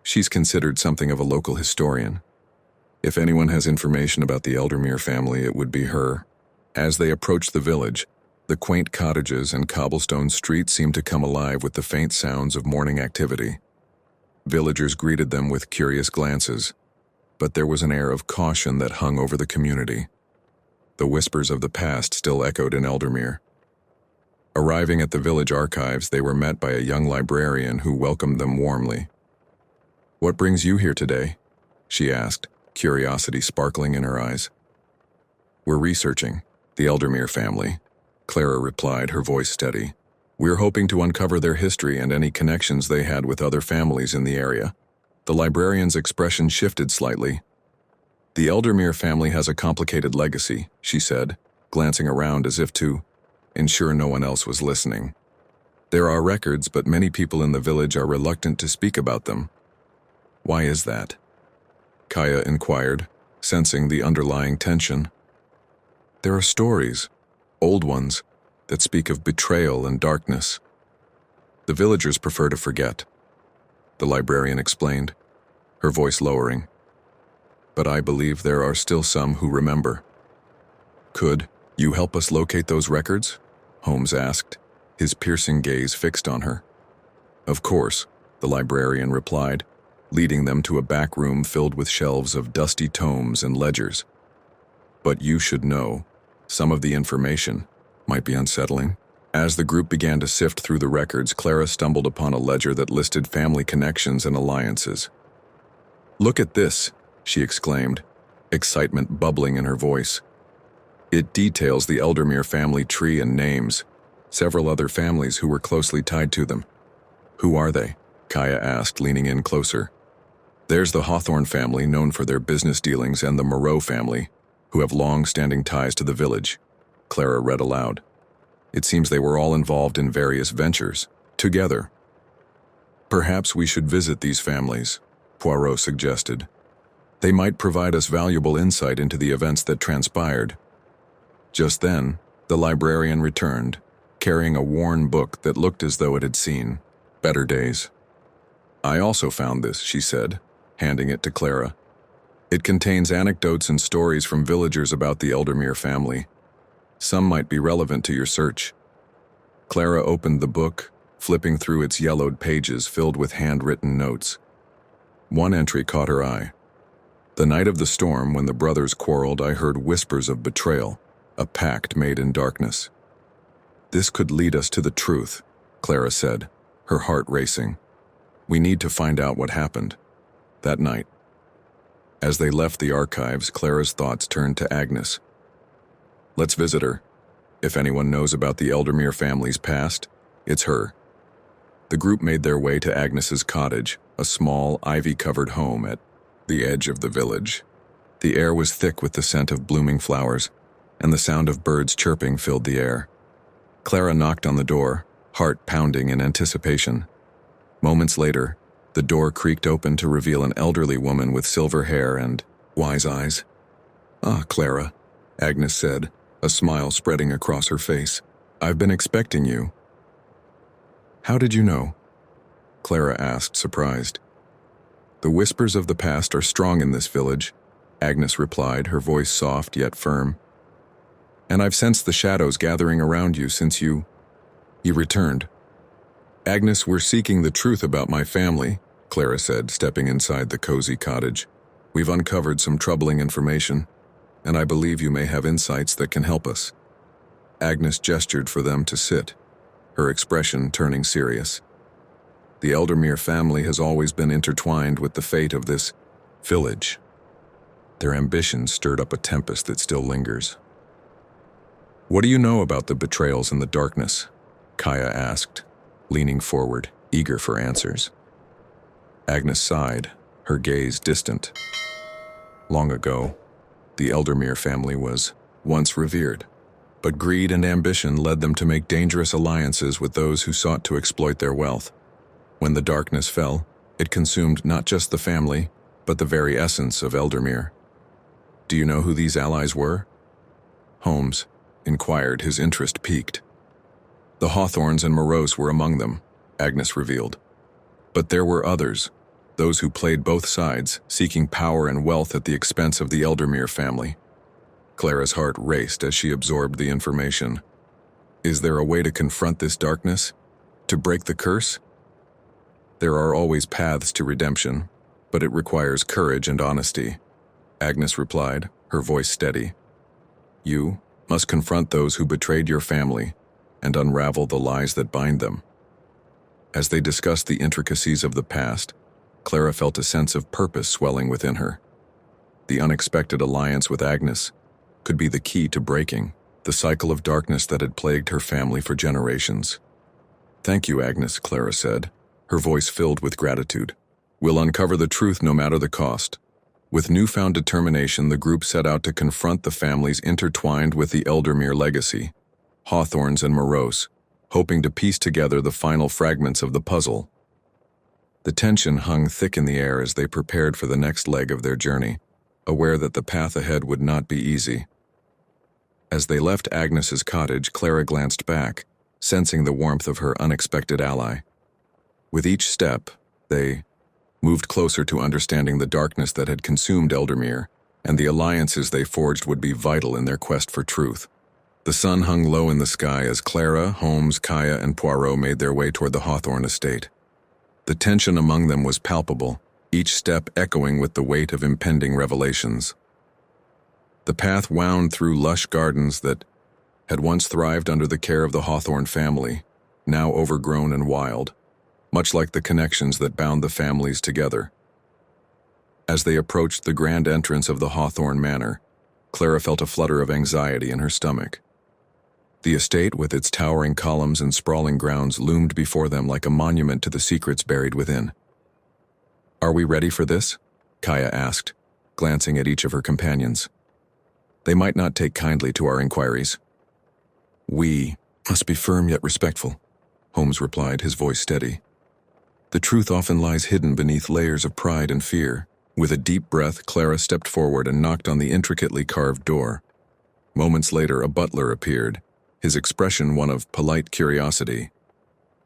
"She's considered something of a local historian. If anyone has information about the Eldermere family, it would be her." As they approached the village, the quaint cottages and cobblestone streets seemed to come alive with the faint sounds of morning activity. Villagers greeted them with curious glances, but there was an air of caution that hung over the community. The whispers of the past still echoed in Eldermere. Arriving at the village archives, they were met by a young librarian who welcomed them warmly. "What brings you here today?" she asked, curiosity sparkling in her eyes. "We're researching the Eldermere family," Clara replied, her voice steady. "We're hoping to uncover their history and any connections they had with other families in the area." The librarian's expression shifted slightly. "The Eldermere family has a complicated legacy," she said, glancing around as if to ensure no one else was listening. "There are records, but many people in the village are reluctant to speak about them." "Why is that?" Kaya inquired, sensing the underlying tension. "There are stories, old ones, that speak of betrayal and darkness. The villagers prefer to forget," the librarian explained, her voice lowering. "But I believe there are still some who remember." "Could you help us locate those records?" Holmes asked, his piercing gaze fixed on her. "Of course," the librarian replied, leading them to a back room filled with shelves of dusty tomes and ledgers. "But you should know, some of the information might be unsettling." As the group began to sift through the records, Clara stumbled upon a ledger that listed family connections and alliances. "Look at this," she exclaimed, excitement bubbling in her voice. It details the Eldermere family tree and names several other families who were closely tied to them. Who are they? Kaya asked, leaning in closer. There's the Hawthorne family, known for their business dealings, and the Moreau family, who have long-standing ties to the village. Clara read aloud. It seems they were all involved in various ventures, together. Perhaps we should visit these families, Poirot suggested. They might provide us valuable insight into the events that transpired. Just then, the librarian returned, carrying a worn book that looked as though it had seen better days. I also found this, she said, handing it to Clara. It contains anecdotes and stories from villagers about the Eldermere family. Some might be relevant to your search. Clara opened the book, flipping through its yellowed pages filled with handwritten notes. One entry caught her eye. The night of the storm, when the brothers quarreled, I heard whispers of betrayal, a pact made in darkness. This could lead us to the truth, Clara said, her heart racing. We need to find out what happened that night. As they left the archives, Clara's thoughts turned to Agnes. Let's visit her. If anyone knows about the Eldermere family's past, it's her. The group made their way to Agnes's cottage, a small, ivy-covered home at the edge of the village. The air was thick with the scent of blooming flowers, and the sound of birds chirping filled the air. Clara knocked on the door, heart pounding in anticipation. Moments later, the door creaked open to reveal an elderly woman with silver hair and wise eyes. "Ah, Clara," Agnes said, a smile spreading across her face. "I've been expecting you." "How did you know?" Clara asked, surprised. "The whispers of the past are strong in this village," Agnes replied, her voice soft yet firm. "And I've sensed the shadows gathering around you since you returned." "Agnes, we're seeking the truth about my family," Clara said, stepping inside the cozy cottage. "We've uncovered some troubling information, and I believe you may have insights that can help us." Agnes gestured for them to sit, her expression turning serious. The Eldermere family has always been intertwined with the fate of this village. Their ambitions stirred up a tempest that still lingers. "What do you know about the betrayals in the darkness?" Kaya asked, leaning forward, eager for answers. Agnes sighed, her gaze distant. Long ago, the Eldermere family was once revered, but greed and ambition led them to make dangerous alliances with those who sought to exploit their wealth. When the darkness fell, it consumed not just the family, but the very essence of Eldermere. "Do you know who these allies were?" Holmes inquired, his interest piqued. "The Hawthorns and Moreaus were among them," Agnes revealed. "But there were others, those who played both sides, seeking power and wealth at the expense of the Eldermere family." Clara's heart raced as she absorbed the information. Is there a way to confront this darkness? To break the curse? "There are always paths to redemption, but it requires courage and honesty," Agnes replied, her voice steady. "You must confront those who betrayed your family and unravel the lies that bind them." As they discussed the intricacies of the past, Clara felt a sense of purpose swelling within her. The unexpected alliance with Agnes could be the key to breaking the cycle of darkness that had plagued her family for generations. "Thank you, Agnes," Clara said, her voice filled with gratitude. "We'll uncover the truth no matter the cost." With newfound determination, the group set out to confront the families intertwined with the Eldermere legacy, Hawthorns and Moreaus, hoping to piece together the final fragments of the puzzle. The tension hung thick in the air as they prepared for the next leg of their journey, aware that the path ahead would not be easy. As they left Agnes's cottage, Clara glanced back, sensing the warmth of her unexpected ally. With each step, they moved closer to understanding the darkness that had consumed Eldermere, and the alliances they forged would be vital in their quest for truth. The sun hung low in the sky as Clara, Holmes, Kaya, and Poirot made their way toward the Hawthorne estate. The tension among them was palpable, each step echoing with the weight of impending revelations. The path wound through lush gardens that had once thrived under the care of the Hawthorne family, now overgrown and wild, much like the connections that bound the families together. As they approached the grand entrance of the Hawthorne Manor, Clara felt a flutter of anxiety in her stomach. The estate, with its towering columns and sprawling grounds, loomed before them like a monument to the secrets buried within. "Are we ready for this?" Kaya asked, glancing at each of her companions. "They might not take kindly to our inquiries." "We must be firm yet respectful," Holmes replied, his voice steady. "The truth often lies hidden beneath layers of pride and fear." With a deep breath, Clara stepped forward and knocked on the intricately carved door. Moments later, a butler appeared, his expression one of polite curiosity.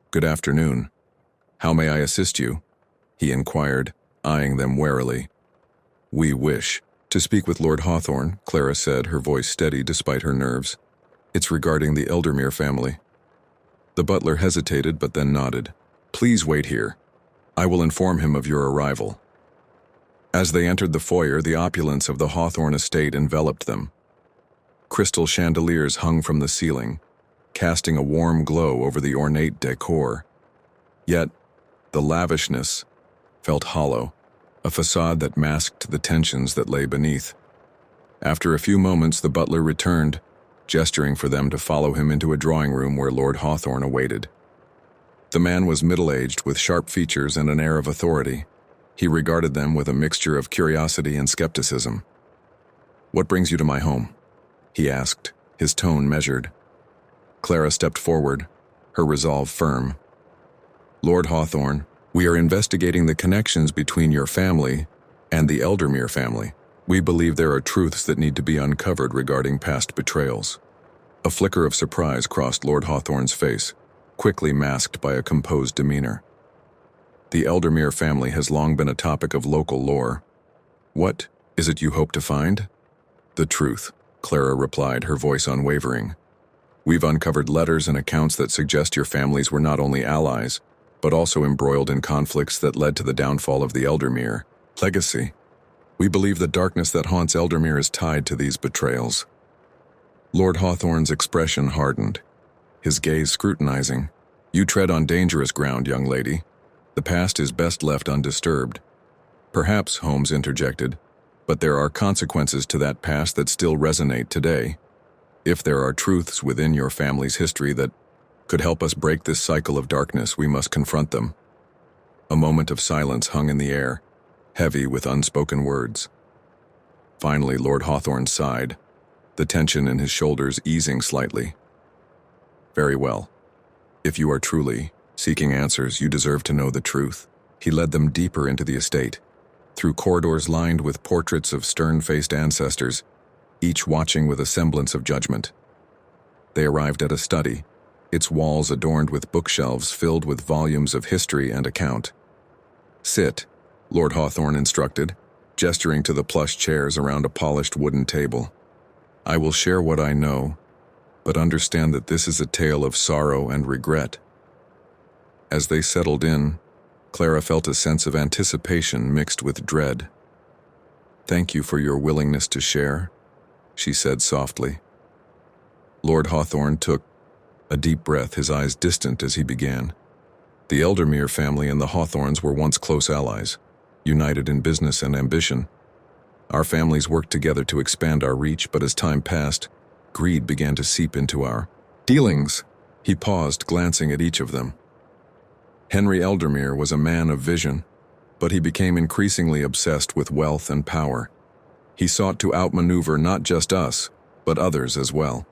"Good afternoon. How may I assist you?" he inquired, eyeing them warily. "We wish to speak with Lord Hawthorne," Clara said, her voice steady despite her nerves. "It's regarding the Eldermere family." The butler hesitated but then nodded. "Please wait here. I will inform him of your arrival." As they entered the foyer, the opulence of the Hawthorne estate enveloped them. Crystal chandeliers hung from the ceiling, casting a warm glow over the ornate decor. Yet, the lavishness felt hollow, a facade that masked the tensions that lay beneath. After a few moments, the butler returned, gesturing for them to follow him into a drawing room where Lord Hawthorne awaited. The man was middle-aged, with sharp features and an air of authority. He regarded them with a mixture of curiosity and skepticism. "What brings you to my home?" he asked, his tone measured. Clara stepped forward, her resolve firm. "Lord Hawthorne, we are investigating the connections between your family and the Eldermere family. We believe there are truths that need to be uncovered regarding past betrayals." A flicker of surprise crossed Lord Hawthorne's face, quickly masked by a composed demeanor. "The Eldermere family has long been a topic of local lore. What is it you hope to find?" "The truth," Clara replied, her voice unwavering. "We've uncovered letters and accounts that suggest your families were not only allies, but also embroiled in conflicts that led to the downfall of the Eldermere legacy. We believe the darkness that haunts Eldermere is tied to these betrayals." Lord Hawthorne's expression hardened, his gaze scrutinizing. "You tread on dangerous ground, young lady. The past is best left undisturbed." "Perhaps," Holmes interjected, "but there are consequences to that past that still resonate today. If there are truths within your family's history that could help us break this cycle of darkness, we must confront them." A moment of silence hung in the air, heavy with unspoken words. Finally, Lord Hawthorne sighed, the tension in his shoulders easing slightly. "Very well. If you are truly seeking answers, you deserve to know the truth." He led them deeper into the estate, through corridors lined with portraits of stern-faced ancestors, each watching with a semblance of judgment. They arrived at a study, its walls adorned with bookshelves filled with volumes of history and account. "Sit," Lord Hawthorne instructed, gesturing to the plush chairs around a polished wooden table. "I will share what I know, but understand that this is a tale of sorrow and regret." As they settled in, Clara felt a sense of anticipation mixed with dread. "Thank you for your willingness to share," she said softly. Lord Hawthorne took a deep breath, his eyes distant as he began. "The Eldermere family and the Hawthornes were once close allies, united in business and ambition. Our families worked together to expand our reach, but as time passed, greed began to seep into our dealings." He paused, glancing at each of them. Henry Eldermere was a man of vision, but he became increasingly obsessed with wealth and power. He sought to outmaneuver not just us, but others as well,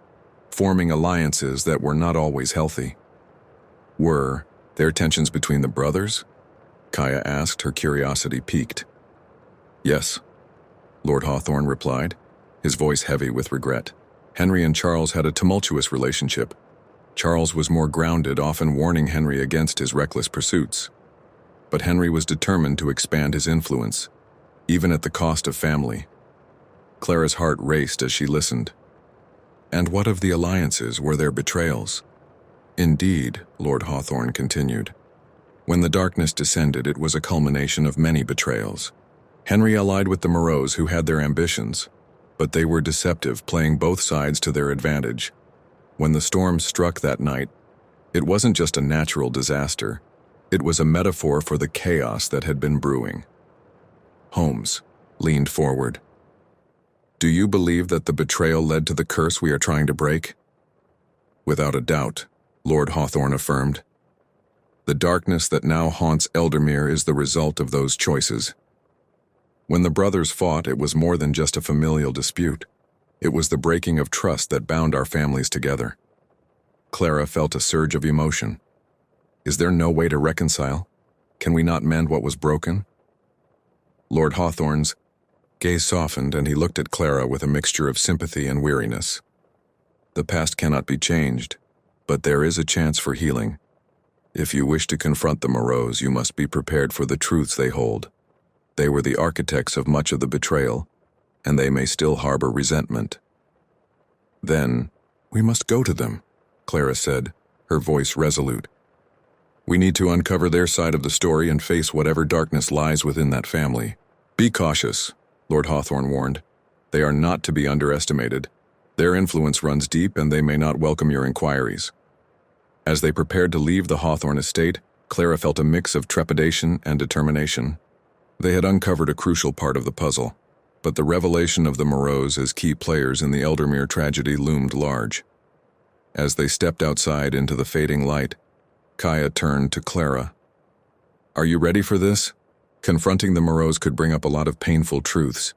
forming alliances that were not always healthy. "Were there tensions between the brothers?" Kaya asked, her curiosity piqued. "Yes," Lord Hawthorne replied, his voice heavy with regret. "Henry and Charles had a tumultuous relationship. Charles was more grounded, often warning Henry against his reckless pursuits. But Henry was determined to expand his influence, even at the cost of family." Clara's heart raced as she listened. "And what of the alliances? Were there betrayals?" "Indeed," Lord Hawthorne continued. "When the darkness descended, it was a culmination of many betrayals. Henry allied with the Moreaus, who had their ambitions, but they were deceptive, playing both sides to their advantage. When the storm struck that night, it wasn't just a natural disaster. It was a metaphor for the chaos that had been brewing." Holmes leaned forward. Do you believe that the betrayal led to the curse we are trying to break? Without a doubt, Lord Hawthorne affirmed. The darkness that now haunts Eldermere is the result of those choices. When the brothers fought, it was more than just a familial dispute. It was the breaking of trust that bound our families together. Clara felt a surge of emotion. Is there no way to reconcile? Can we not mend what was broken? Lord Hawthorne's gaze softened, and he looked at Clara with a mixture of sympathy and weariness. The past cannot be changed, but there is a chance for healing. If you wish to confront the Moreaus, you must be prepared for the truths they hold. They were the architects of much of the betrayal, and they may still harbor resentment. Then, we must go to them, Clara said, her voice resolute. We need to uncover their side of the story and face whatever darkness lies within that family. Be cautious, Lord Hawthorne warned. They are not to be underestimated. Their influence runs deep, and they may not welcome your inquiries. As they prepared to leave the Hawthorne estate, Clara felt a mix of trepidation and determination. They had uncovered a crucial part of the puzzle, but the revelation of the Moreaus as key players in the Eldermere tragedy loomed large. As they stepped outside into the fading light, Kaya turned to Clara. Are you ready for this? Confronting the Moreaus could bring up a lot of painful truths.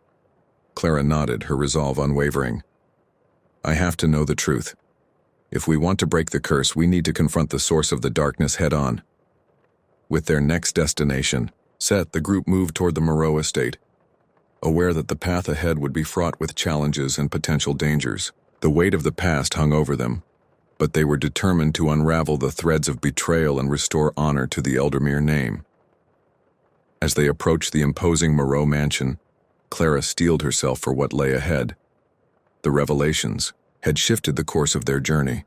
Clara nodded, her resolve unwavering. I have to know the truth. If we want to break the curse, we need to confront the source of the darkness head-on. With their next destination set, the group moved toward the Moreau estate, aware that the path ahead would be fraught with challenges and potential dangers. The weight of the past hung over them, but they were determined to unravel the threads of betrayal and restore honor to the Eldermere name. As they approached the imposing Moreau mansion, Clara steeled herself for what lay ahead. The revelations had shifted the course of their journey,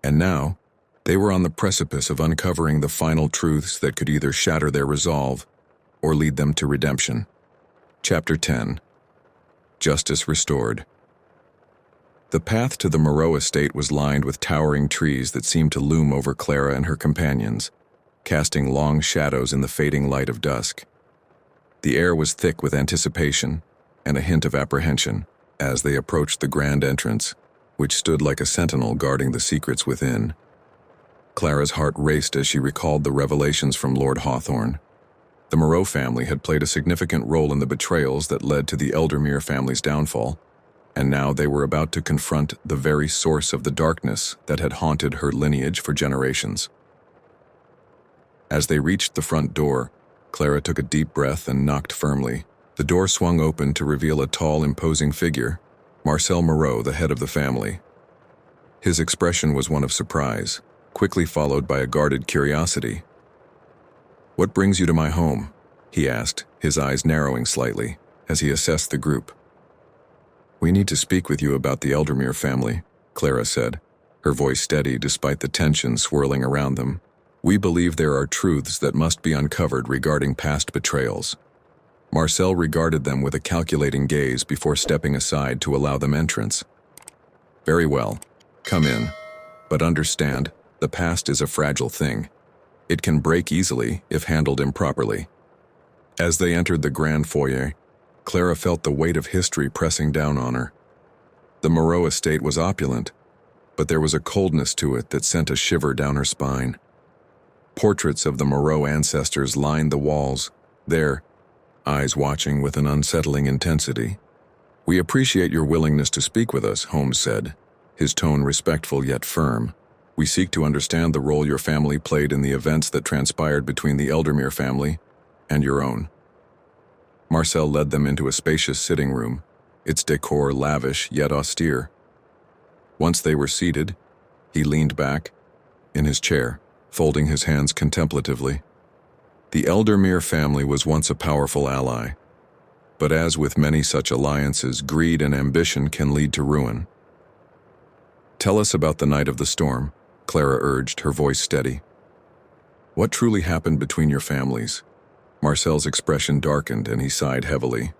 and now they were on the precipice of uncovering the final truths that could either shatter their resolve or lead them to redemption. Chapter 10. Justice Restored. The path to the Moreau estate was lined with towering trees that seemed to loom over Clara and her companions, casting long shadows in the fading light of dusk. The air was thick with anticipation and a hint of apprehension as they approached the grand entrance, which stood like a sentinel guarding the secrets within. Clara's heart raced as she recalled the revelations from Lord Hawthorne. The Moreau family had played a significant role in the betrayals that led to the Eldermere family's downfall, and now they were about to confront the very source of the darkness that had haunted her lineage for generations. As they reached the front door, Clara took a deep breath and knocked firmly. The door swung open to reveal a tall, imposing figure, Marcel Moreau, the head of the family. His expression was one of surprise, quickly followed by a guarded curiosity. What brings you to my home? He asked, his eyes narrowing slightly as he assessed the group. We need to speak with you about the Eldermere family, Clara said, her voice steady despite the tension swirling around them. We believe there are truths that must be uncovered regarding past betrayals. Marcel regarded them with a calculating gaze before stepping aside to allow them entrance. Very well. Come in. But understand, the past is a fragile thing. It can break easily if handled improperly. As they entered the grand foyer, Clara felt the weight of history pressing down on her. The Moreau estate was opulent, but there was a coldness to it that sent a shiver down her spine. Portraits of the Moreau ancestors lined the walls, their eyes watching with an unsettling intensity. We appreciate your willingness to speak with us, Holmes said, his tone respectful yet firm. We seek to understand the role your family played in the events that transpired between the Eldermere family and your own. Marcel led them into a spacious sitting room, its decor lavish yet austere. Once they were seated, he leaned back in his chair, folding his hands contemplatively. The Eldermere family was once a powerful ally, but as with many such alliances, greed and ambition can lead to ruin. Tell us about the night of the storm, Clara urged, her voice steady. What truly happened between your families? Marcel's expression darkened and he sighed heavily.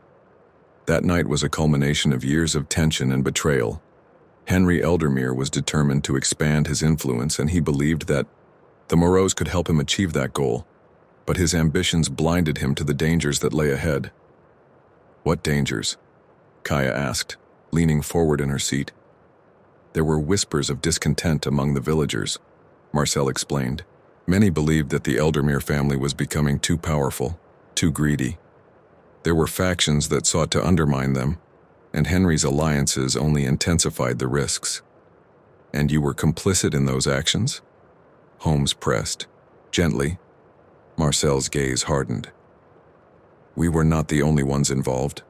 That night was a culmination of years of tension and betrayal. Henry Eldermere was determined to expand his influence, and he believed that the Moreaus could help him achieve that goal. But his ambitions blinded him to the dangers that lay ahead. What dangers? Kaya asked, leaning forward in her seat. There were whispers of discontent among the villagers, Marcel explained. Many believed that the Eldermere family was becoming too powerful, too greedy. There were factions that sought to undermine them, and Henry's alliances only intensified the risks. And you were complicit in those actions? Holmes pressed. Gently. Marcel's gaze hardened. We were not the only ones involved.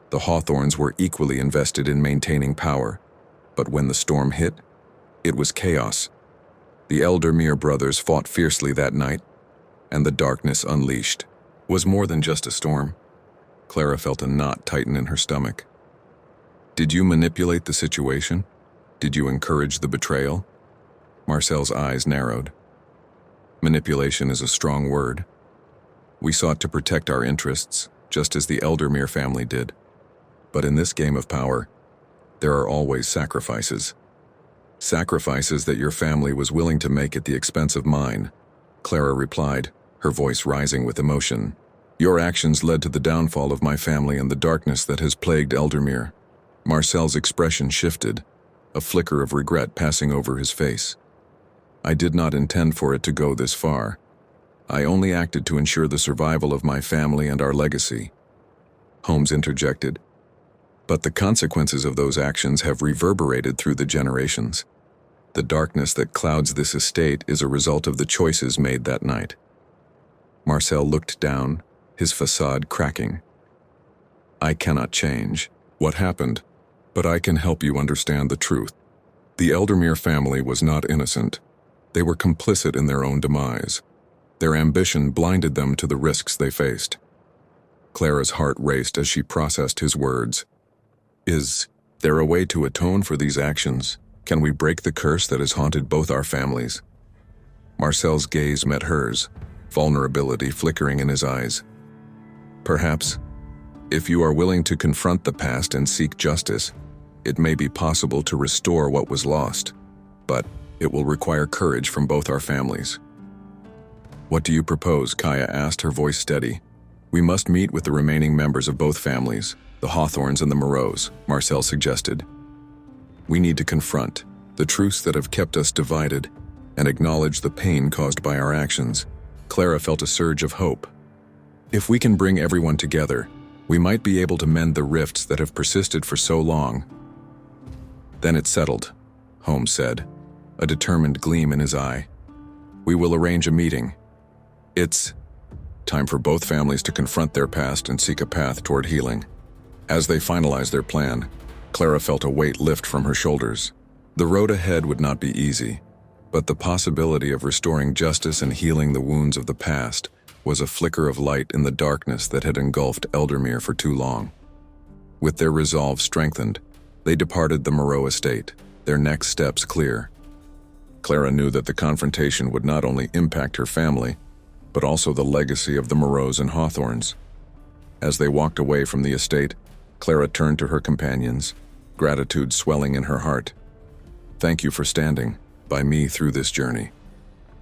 The Hawthorns were equally invested in maintaining power, but when the storm hit, it was chaos. The Eldermere brothers fought fiercely that night, and the darkness unleashed was more than just a storm. Clara felt a knot tighten in her stomach. Did you manipulate the situation? Did you encourage the betrayal? Marcel's eyes narrowed. Manipulation is a strong word. We sought to protect our interests, just as the Eldermere family did. But in this game of power, there are always sacrifices. Sacrifices that your family was willing to make at the expense of mine, Clara replied, her voice rising with emotion. Your actions led to the downfall of my family and the darkness that has plagued Eldermere. Marcel's expression shifted, a flicker of regret passing over his face. I did not intend for it to go this far. I only acted to ensure the survival of my family and our legacy. Holmes interjected. But the consequences of those actions have reverberated through the generations. The darkness that clouds this estate is a result of the choices made that night. Marcel looked down, his facade cracking. I cannot change what happened, but I can help you understand the truth. The Eldermere family was not innocent. They were complicit in their own demise. Their ambition blinded them to the risks they faced. Clara's heart raced as she processed his words. Is there a way to atone for these actions? Can we break the curse that has haunted both our families? Marcel's gaze met hers, vulnerability flickering in his eyes. Perhaps, if you are willing to confront the past and seek justice, it may be possible to restore what was lost, but it will require courage from both our families. What do you propose? Kaya asked, her voice steady. We must meet with the remaining members of both families, the Hawthorns and the Moreaus, Marcel suggested. We need to confront the truths that have kept us divided and acknowledge the pain caused by our actions. Clara felt a surge of hope. If we can bring everyone together, we might be able to mend the rifts that have persisted for so long. Then it's settled, Holmes said, a determined gleam in his eye. We will arrange a meeting. It's time for both families to confront their past and seek a path toward healing. As they finalized their plan, Clara felt a weight lift from her shoulders. The road ahead would not be easy, but the possibility of restoring justice and healing the wounds of the past was a flicker of light in the darkness that had engulfed Eldermere for too long. With their resolve strengthened, they departed the Moreau estate, their next steps clear. Clara knew that the confrontation would not only impact her family, but also the legacy of the Moreaus and Hawthorns. As they walked away from the estate, Clara turned to her companions, gratitude swelling in her heart. Thank you for standing by me through this journey.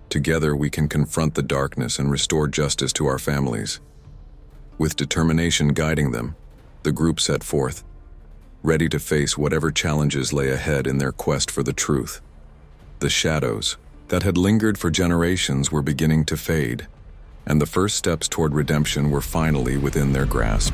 Together we can confront the darkness and restore justice to our families. With determination guiding them, the group set forth, ready to face whatever challenges lay ahead in their quest for the truth. The shadows that had lingered for generations were beginning to fade, and the first steps toward redemption were finally within their grasp.